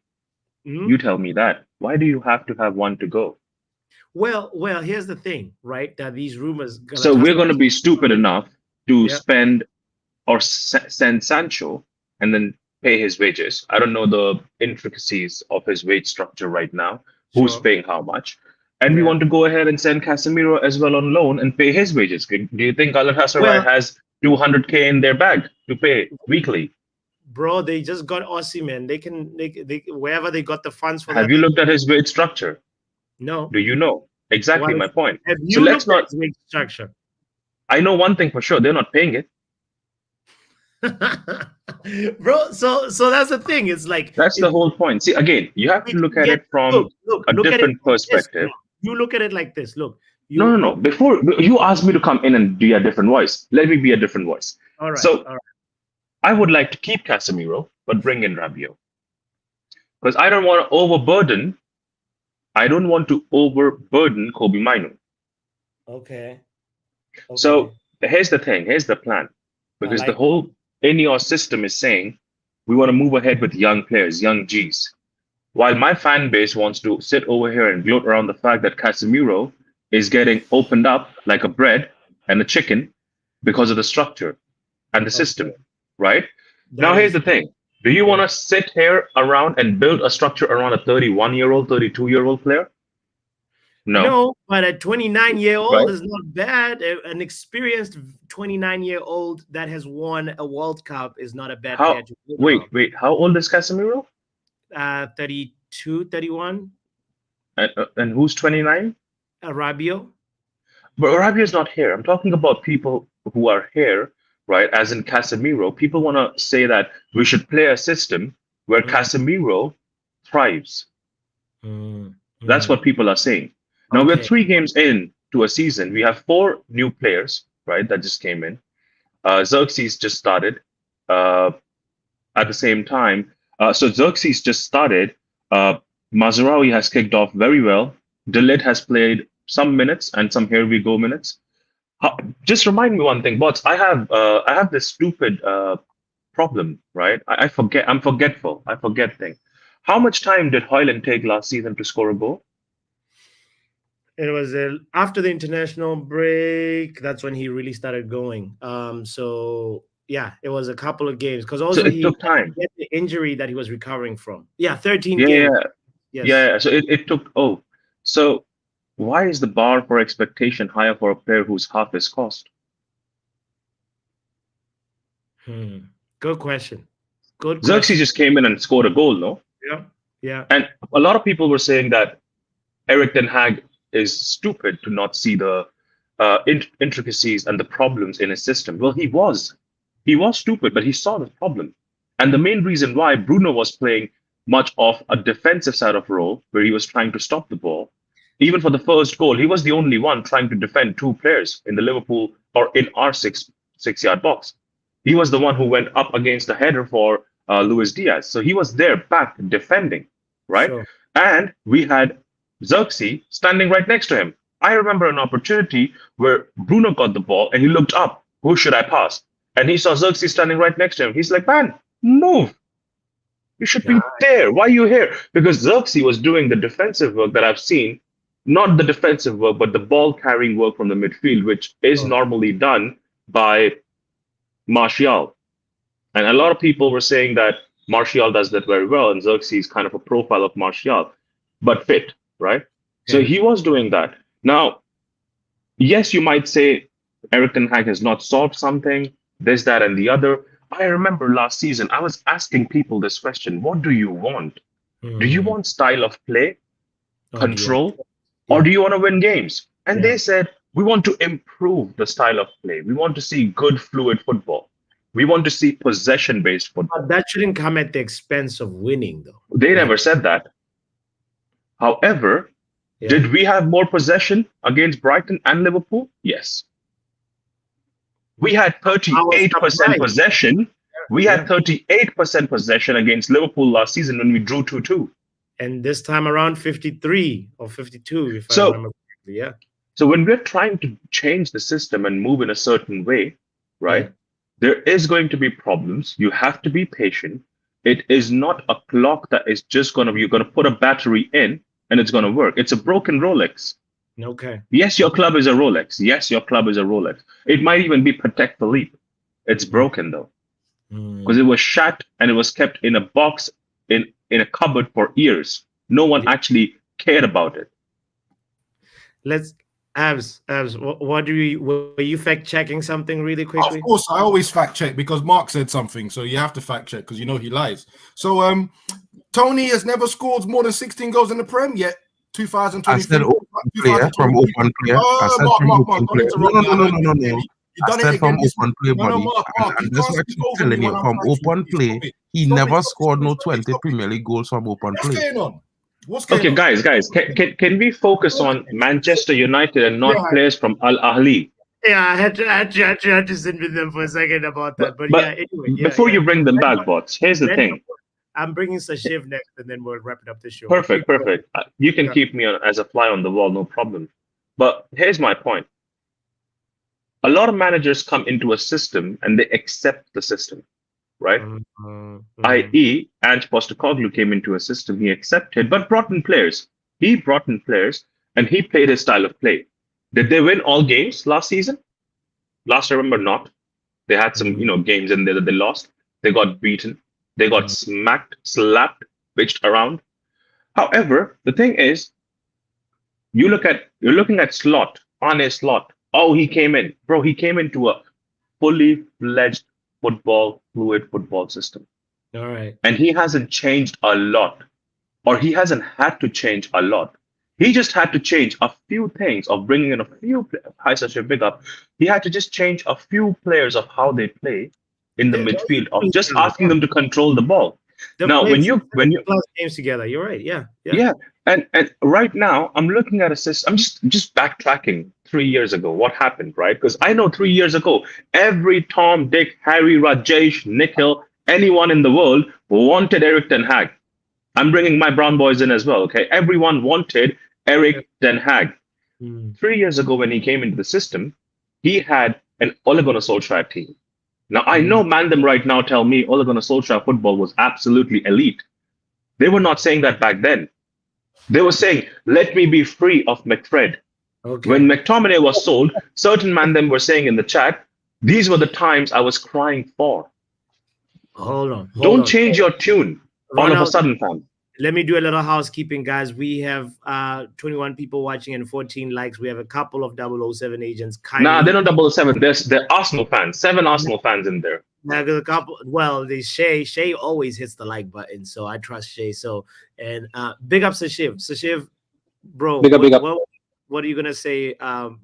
Hmm? You tell me that. Why do you have to have one to go? Well, here's the thing, right? That these rumors. So we're going to be stupid enough to Yeah. spend or send Sancho and then pay his wages. I don't know the intricacies of his wage structure right now. Who's Sure. paying how much? And we Yeah. want to go ahead and send Casemiro as well on loan and pay his wages. Do you think Galatasaray Well- has 200K in their bag to pay weekly? bro, they just got Osimhen. They wherever they got the funds for that. Have you looked at his wage structure? No. Do you know? Exactly my point. Have you So let's looked at not. his wage structure? I know one thing for sure: they're not paying it. Bro, so that's the thing. It's like That's the whole point. See, again, you have to look at it from a different perspective. You look at it like this. Look, No. Before you asked me to come in and be a different voice, let me be a different voice. All right. So I would like to keep Casemiro, but bring in Rabiot because I don't want to overburden. I don't want to overburden Kobe Minu. Okay. So here's the thing. Here's the plan. Because the whole in your system is saying we want to move ahead with young players, young Gs. While my fan base wants to sit over here and gloat around the fact that Casemiro is getting opened up like a bread and a chicken because of the structure and the system, right? Now, here's the thing. Do you want to sit here around and build a structure around a 31-year-old, 32-year-old player? No, but a 29-year-old Right. is not bad. An experienced 29-year-old that has won a World Cup is not a bad player to build around. Wait. How old is Casemiro? 32, 31. And who's 29? Rabiot. But Rabiot's not here. I'm talking about people who are here, right? As in Casemiro. People want to say that we should play a system where Casemiro thrives. That's what people are saying. Now, we're 3 games in to a season. We have 4 new players, right, that just came in. Xerxes just started at the same time. So Xerxes just started. Mazraoui has kicked off very well. Delit has played some minutes and some here we go minutes. Just remind me one thing, Bots. I have this stupid problem, right? I forget. I'm forgetful. I forget things. How much time did Haaland take last season to score a goal? It was after the international break. That's when he really started going. So yeah, it was a couple of games because also it took time. He had the injury that he was recovering from. Yeah, 13 games. Yes. Yeah. So it took. Oh, so why is the bar for expectation higher for a player who's half his cost? Good question. Good. Xerxes just came in and scored a goal, no? Yeah. And a lot of people were saying that eriktenhag is stupid to not see the intricacies and the problems in his system. Well, he was stupid, but he saw the problem. And the main reason why Bruno was playing much of a defensive side of role, where he was trying to stop the ball, even for the first goal, he was the only one trying to defend 2 players in the Liverpool or in our six-yard box. He was the one who went up against the header for Luis Diaz. So he was there back defending, right? Sure. And we had Xerxes standing right next to him. I remember an opportunity where Bruno got the ball and he looked up. Who should I pass? And he saw Xerxes standing right next to him. He's like, man, move. You should be there. Why are you here? Because Xerxes was doing the defensive work that I've seen. Not the defensive work, but the ball carrying work from the midfield, which is normally done by Martial. And a lot of people were saying that Martial does that very well, and Xerxes is kind of a profile of Martial, but fit, right? Yeah. So he was doing that. Now, yes, you might say eriktenhag has not solved something, this, that, and the other. I remember last season, I was asking people this question: what do you want? Do you want style of play, control, or do you want to win games? And they said, we want to improve the style of play. We want to see good, fluid football. We want to see possession-based football. But that shouldn't come at the expense of winning, though. They never said that. However, did we have more possession against Brighton and Liverpool? Yes. We had 38% possession. We had 38% possession against Liverpool last season when we drew 2-2. And this time around, 53 or 52, if I remember correctly. Yeah. So when we're trying to change the system and move in a certain way, right, there is going to be problems. You have to be patient. It is not a clock that is just going to be, you're going to put a battery in and it's going to work. It's a broken Rolex. Okay. Yes, your club is a Rolex. Yes, your club is a Rolex. It might even be Patek Philippe. It's broken, though, because it was shut and it was kept in a box in a cupboard for years. No one actually cared about it. Abs, what do you were you fact checking something really quickly? Of course, I always fact check because Mark said something, so you have to fact check because you know he lies. So, Tony has never scored more than 16 goals in the Prem yet. I 2023. said open player from open player. I said from open player. No. I said from open play, buddy. And that's what I'm telling you. From open play, he never scored no 20 Premier League goals from open play. What's going on? What's going Okay, on? guys, can we focus on Manchester United and not players from Al Ahly? Yeah, I had to sit with them for a second about that. But yeah, anyway. Before you bring them back, bots, here's the thing. I'm bringing Sashiv next, and then we'll wrap it up the show. Perfect. You can keep me on as a fly on the wall, no problem. But here's my point. A lot of managers come into a system and they accept the system, right? I.e., Ange Postecoglou came into a system he accepted, but brought in players. He brought in players, and he played his style of play. Did they win all games last season? Last, I remember not. They had some, games in there that they lost. They got beaten. They got smacked, slapped, pitched around. However, the thing is, you're looking at Slot, Arne Slot. Oh, he came in. Bro, he came into a fully fledged fluid football system. All right. And he hasn't changed a lot, or he hasn't had to change a lot. He just had to change a few things of bringing in a few high such a big up. He had to just change a few players of how they play in the midfield, of just asking them to control the ball. Now, when you plus games together, you're right. Yeah. And right now, I'm looking at a system. I'm just backtracking 3 years ago. What happened, right? Because I know 3 years ago, every Tom, Dick, Harry, Rajesh, Nikhil, anyone in the world wanted eriktenhag. I'm bringing my brown boys in as well. Okay, everyone wanted eriktenhag. 3 years ago, when he came into the system, he had an Ole Gunnar Solskjaer team. Now, I know Mandem right now tell me Ole Gunnar Solskjaer football was absolutely elite. They were not saying that back then. They were saying, let me be free of McFred. Okay. When McTominay was sold, certain Mandem were saying in the chat, these were the times I was crying for. Hold on. Don't change your tune all of a sudden, fam. Let me do a little housekeeping, guys. We have 21 people watching and 14 likes. We have a couple of 007 agents. Nah, they're not 007. They're Arsenal fans. 7 Arsenal fans in there. Now, there's a couple. Well, Shay always hits the like button, so I trust Shay. So, and big up Sashiv, bro. Big up. What are you gonna say,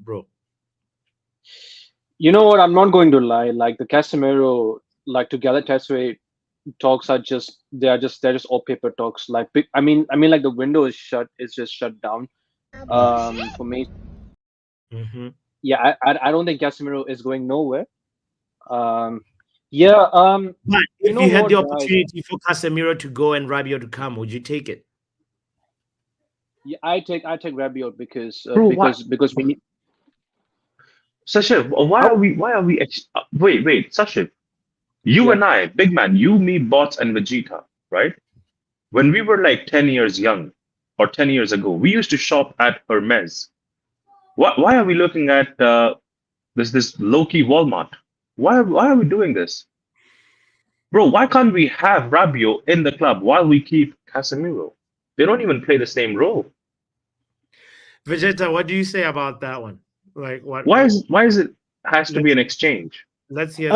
bro? You know what? I'm not going to lie. Like the Casemiro, like to Galatasaray talks are just they're just all paper talks. Like I mean, like the window is shut. It's just shut down. For me. Yeah, I don't think Casemiro is going nowhere. But if you had the opportunity for Casemiro to go and Rabiot to come, would you take it? Yeah, I take Rabiot because we need. Sashiv, why are we? Wait, Sashiv, you and I, big man, you, me, Bots, and Vegeta, right? When we were like 10 years young, or 10 years ago, we used to shop at Hermes. Why are we looking at this low-key Walmart? Why are we doing this? Bro, why can't we have Rabiot in the club while we keep Casemiro? They don't even play the same role. Vegeta, what do you say about that one? Like, what? Why is it has to be an exchange? Let's hear.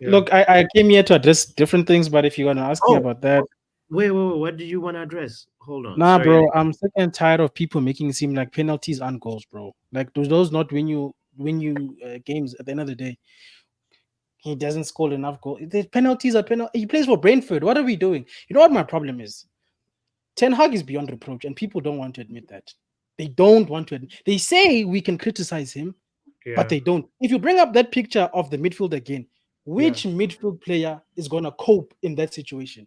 Look, I came here to address different things, but if you're gonna ask me about that, wait, what do you want to address? Hold on. Nah, bro, I'm sick and tired of people making it seem like penalties aren't goals, bro. Like those not win you games at the end of the day. He doesn't score enough goals. The penalties are penalty. He plays for Brentford. What are we doing? You know what my problem is? Ten Hag is beyond reproach, and people don't want to admit that. They don't want to admit. They say we can criticize him, but they don't. If you bring up that picture of the midfield again, which midfield player is going to cope in that situation?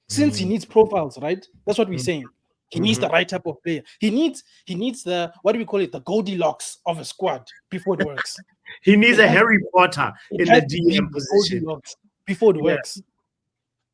Since he needs profiles, right? That's what we're saying. He needs the right type of player. He needs the, what do we call it? The Goldilocks of a squad before it works. He needs a Harry Potter in the DM position before it works.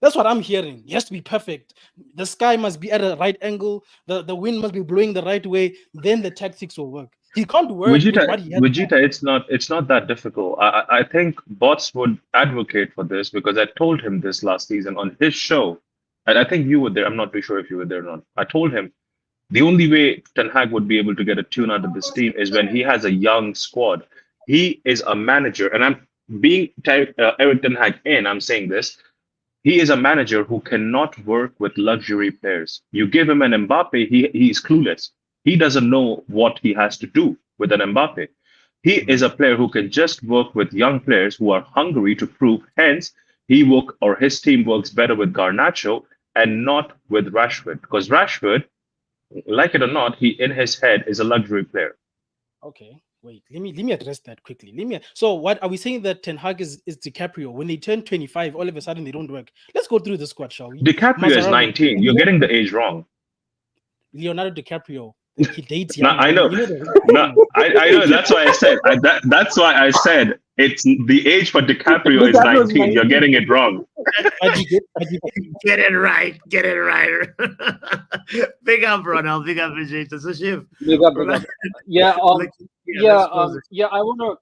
That's what I'm hearing. He has to be perfect. The sky must be at a right angle. The wind must be blowing the right way. Then the tactics will work. He can't work with what he has. Vegeta, it's not that difficult. I think Bots would advocate for this because I told him this last season on his show. And I think you were there. I'm not too sure if you were there or not. I told him, The only way Ten Hag would be able to get a tune out of this team is when he has a young squad. He is a manager, and I'm being Erik Ten Hag in. I'm saying this. He is a manager who cannot work with luxury players. You give him an Mbappe, he's clueless. He doesn't know what he has to do with an Mbappe. He is a player who can just work with young players who are hungry to prove. Hence, his team works better with Garnacho and not with Rashford. Because Rashford, like it or not, he in his head is a luxury player. Okay, wait. Let me address that quickly. So, what are we saying that Ten Hag is DiCaprio? When they turn 25, all of a sudden they don't work. Let's go through the squad, shall we? DiCaprio is 19. You're getting the age wrong. Leonardo DiCaprio. He dates No, young I know. No, I know. That's why I said. That's why I said it's the age for DiCaprio is 19. You're getting it wrong. Get it right. Get it right. Big up, Ronald. Big up, Vijay. That's a shift. Big up. Yeah. I wanna.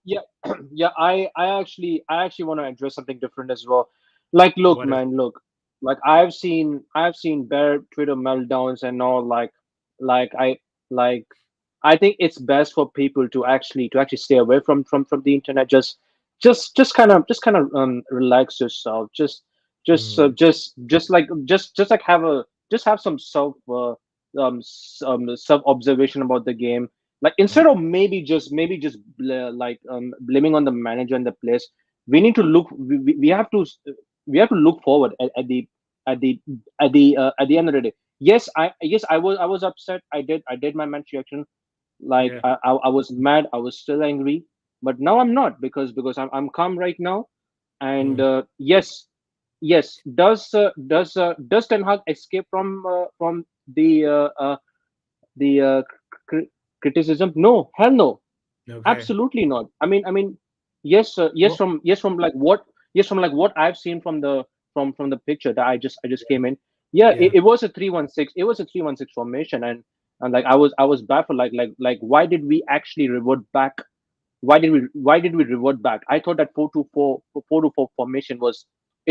I actually want to address something different as well. Like, look, man. Look. Like, I've seen bare Twitter meltdowns and all. I think it's best for people to actually stay away from the internet. Just kind of relax yourself. Just have some self observation about the game. Like, instead of maybe just blaming on the manager and the players, we need to look. We have to look forward at the end of the day. Yes, I was upset. I did my match reaction. Like, I was mad. I was still angry, but now I'm not, because I'm calm right now. And yes, does Ten Hag escape from the criticism? No, hell no, absolutely not. I mean, yes, from what I've seen from the picture that I just came in. It was a 3-1-6. It was a 3-1-6 formation, and like I was baffled. Like why did we actually revert back? Why did we revert back? I thought that 4-2-4 formation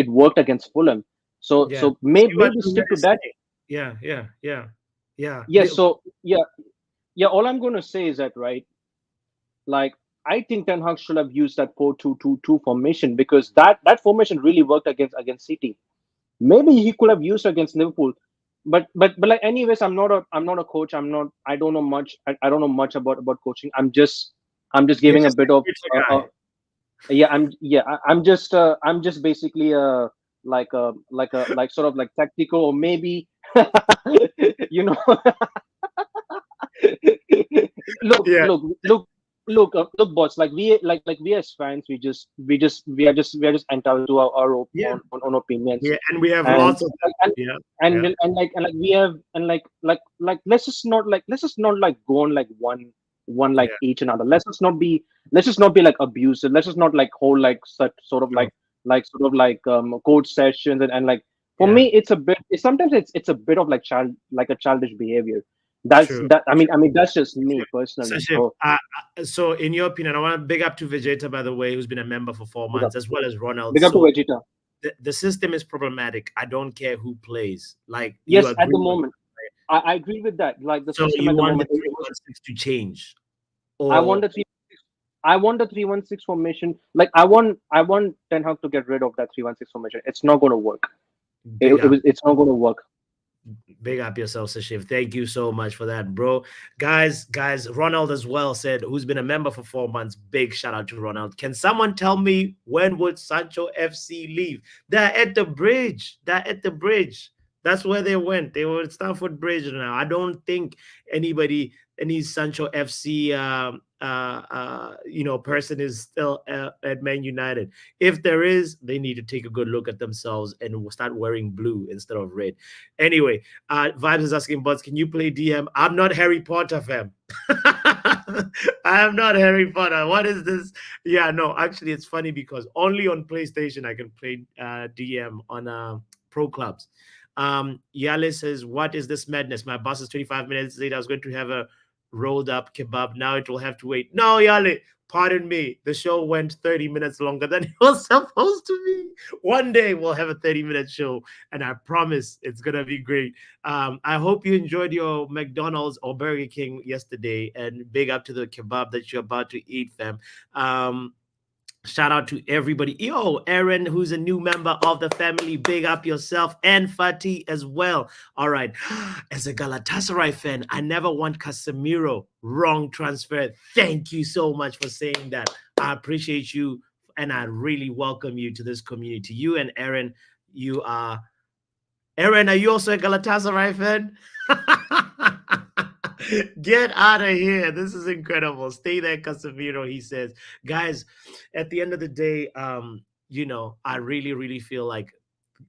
worked against Fulham. So maybe stick to that. All I'm going to say is that, right, like, I think Ten Hag should have used that 4-2-2-2 formation, because that formation really worked against City. Maybe he could have used against Liverpool, but like, anyways, I'm not a coach. I don't know much. I don't know much about coaching. I'm just giving a bit of I'm just basically like sort of like tactical, or maybe look, bots, like we as fans, we are just entitled to our own opinions. And we have lots of let's just not go on like one each another. Let's just not be like abusive. Let's just not like hold like such sort of coach sessions and like, for me sometimes it's a bit of like a childish behavior. That's just me personally. So in your opinion, I want to big up to Vegeta, by the way, who's been a member for 4 months, as well as Ronald. Big up to Vegeta. The system is problematic. I don't care who plays. Like, yes, at the moment, I agree with that. Like, the system at the moment, the 3-1-6 to change. I want the 3-1-6 formation. Like, I want Ten Hag to get rid of that 3-1-6 formation. It's not going to work. It's not going to work. Big up yourself, Sashif. Thank you so much for that, bro. Guys, Ronald as well said, who's been a member for 4 months. Big shout out to Ronald. Can someone tell me, when would Sancho FC leave? They're at the bridge. That's where they went. They were at Stamford Bridge now. I don't think any Sancho FC person is still at Man United. If there is, they need to take a good look at themselves and start wearing blue instead of red. Anyway, Vibes is asking, Buds, can you play DM? I'm not Harry Potter, fam. I am not Harry Potter. What is this? Yeah, no, actually, it's funny because only on PlayStation I can play DM on pro clubs. Yale says, what is this madness? My boss is 25 minutes late. I was going to have a rolled up kebab. Now it will have to wait. No, Yale, pardon me. The show went 30 minutes longer than it was supposed to be. One day we'll have a 30-minute show, and I promise it's going to be great. I hope you enjoyed your McDonald's or Burger King yesterday, and big up to the kebab that you're about to eat, fam. Shout out to everybody. Yo, Aaron, who's a new member of the family. Big up yourself, and Fatih as well. All right. As a Galatasaray fan, I never want Casemiro. Wrong transfer. Thank you so much for saying that. I appreciate you, and I really welcome you to this community. You and Aaron, you are... Aaron, are you also a Galatasaray fan? Get out of here. This is incredible. Stay there, Casemiro, he says. Guys, at the end of the day, you know, I really, really feel like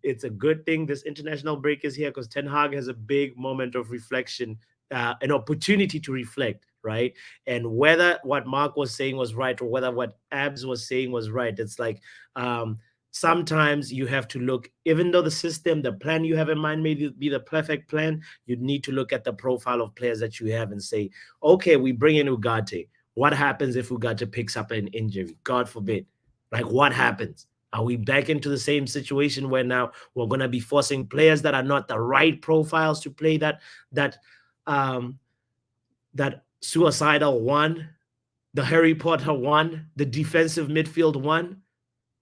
it's a good thing this international break is here, because Ten Hag has a big moment of reflection, an opportunity to reflect, right? And whether what Mark was saying was right or whether what Abs was saying was right, it's like sometimes you have to look, even though the system, the plan you have in mind may be the perfect plan, you need to look at the profile of players that you have and say, okay, we bring in Ugarte. What happens if Ugarte picks up an injury? God forbid. Like, what happens? Are we back into the same situation where now we're going to be forcing players that are not the right profiles to play that suicidal one, the Harry Potter one, the defensive midfield one?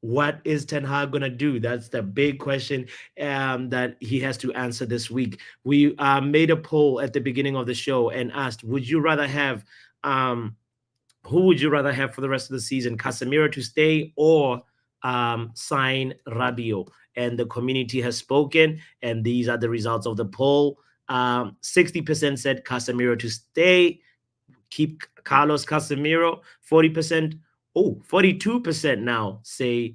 What is Ten Hag going to do? That's the big question that he has to answer this week. We made a poll at the beginning of the show and asked, would you rather have, who would you rather have for the rest of the season? Casemiro to stay or sign Rabiot? And the community has spoken, and these are the results of the poll. 60% said Casemiro to stay, keep Carlos Casemiro. 42% now say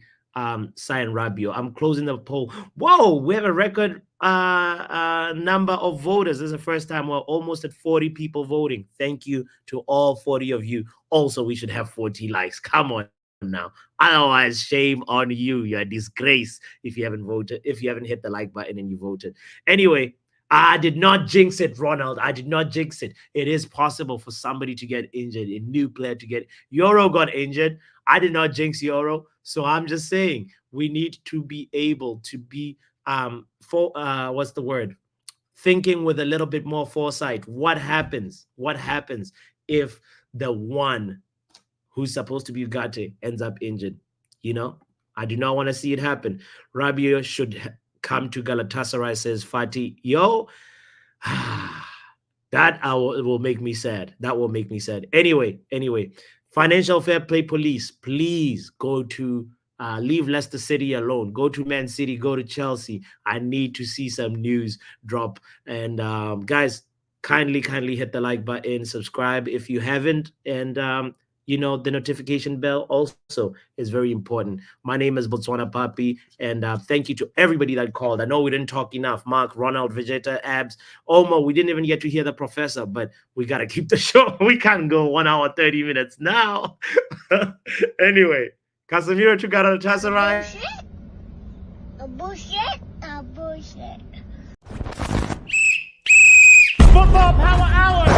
sign Rabiot. I'm closing the poll. Whoa, we have a record number of voters. This is the first time we're almost at 40 people voting. Thank you to all 40 of you. Also, we should have 40 likes. Come on now. Otherwise, shame on you. You're a disgrace if you haven't voted, if you haven't hit the like button and you voted. Anyway, I did not jinx it, Ronald. I did not jinx it. It is possible for somebody to get injured, a new player to get... Euro got injured. I did not jinx Euro. So I'm just saying we need to be able to be, what's the word? Thinking with a little bit more foresight. What happens? What happens if the one who's supposed to be Ugarte ends up injured? You know, I do not want to see it happen. Rabiot should come to Galatasaray, says Fatih. Yo, that will make me sad. That will make me sad. Anyway, financial fair play police, please go to leave Leicester City alone. Go to Man City, go to Chelsea. I need to see some news drop. And guys, kindly hit the like button, subscribe if you haven't, and you know, the notification bell also is very important. My name is Botswanapapi, and thank you to everybody that called. I know we didn't talk enough. Mark, Ronald, Vegeta, Abs, Omo. We didn't even get to hear the professor, but we got to keep the show. We can't go 1 hour, 30 minutes now. Anyway, Casemiro to Galatasaray. Bullshit. Bullshit. Football Power Hour.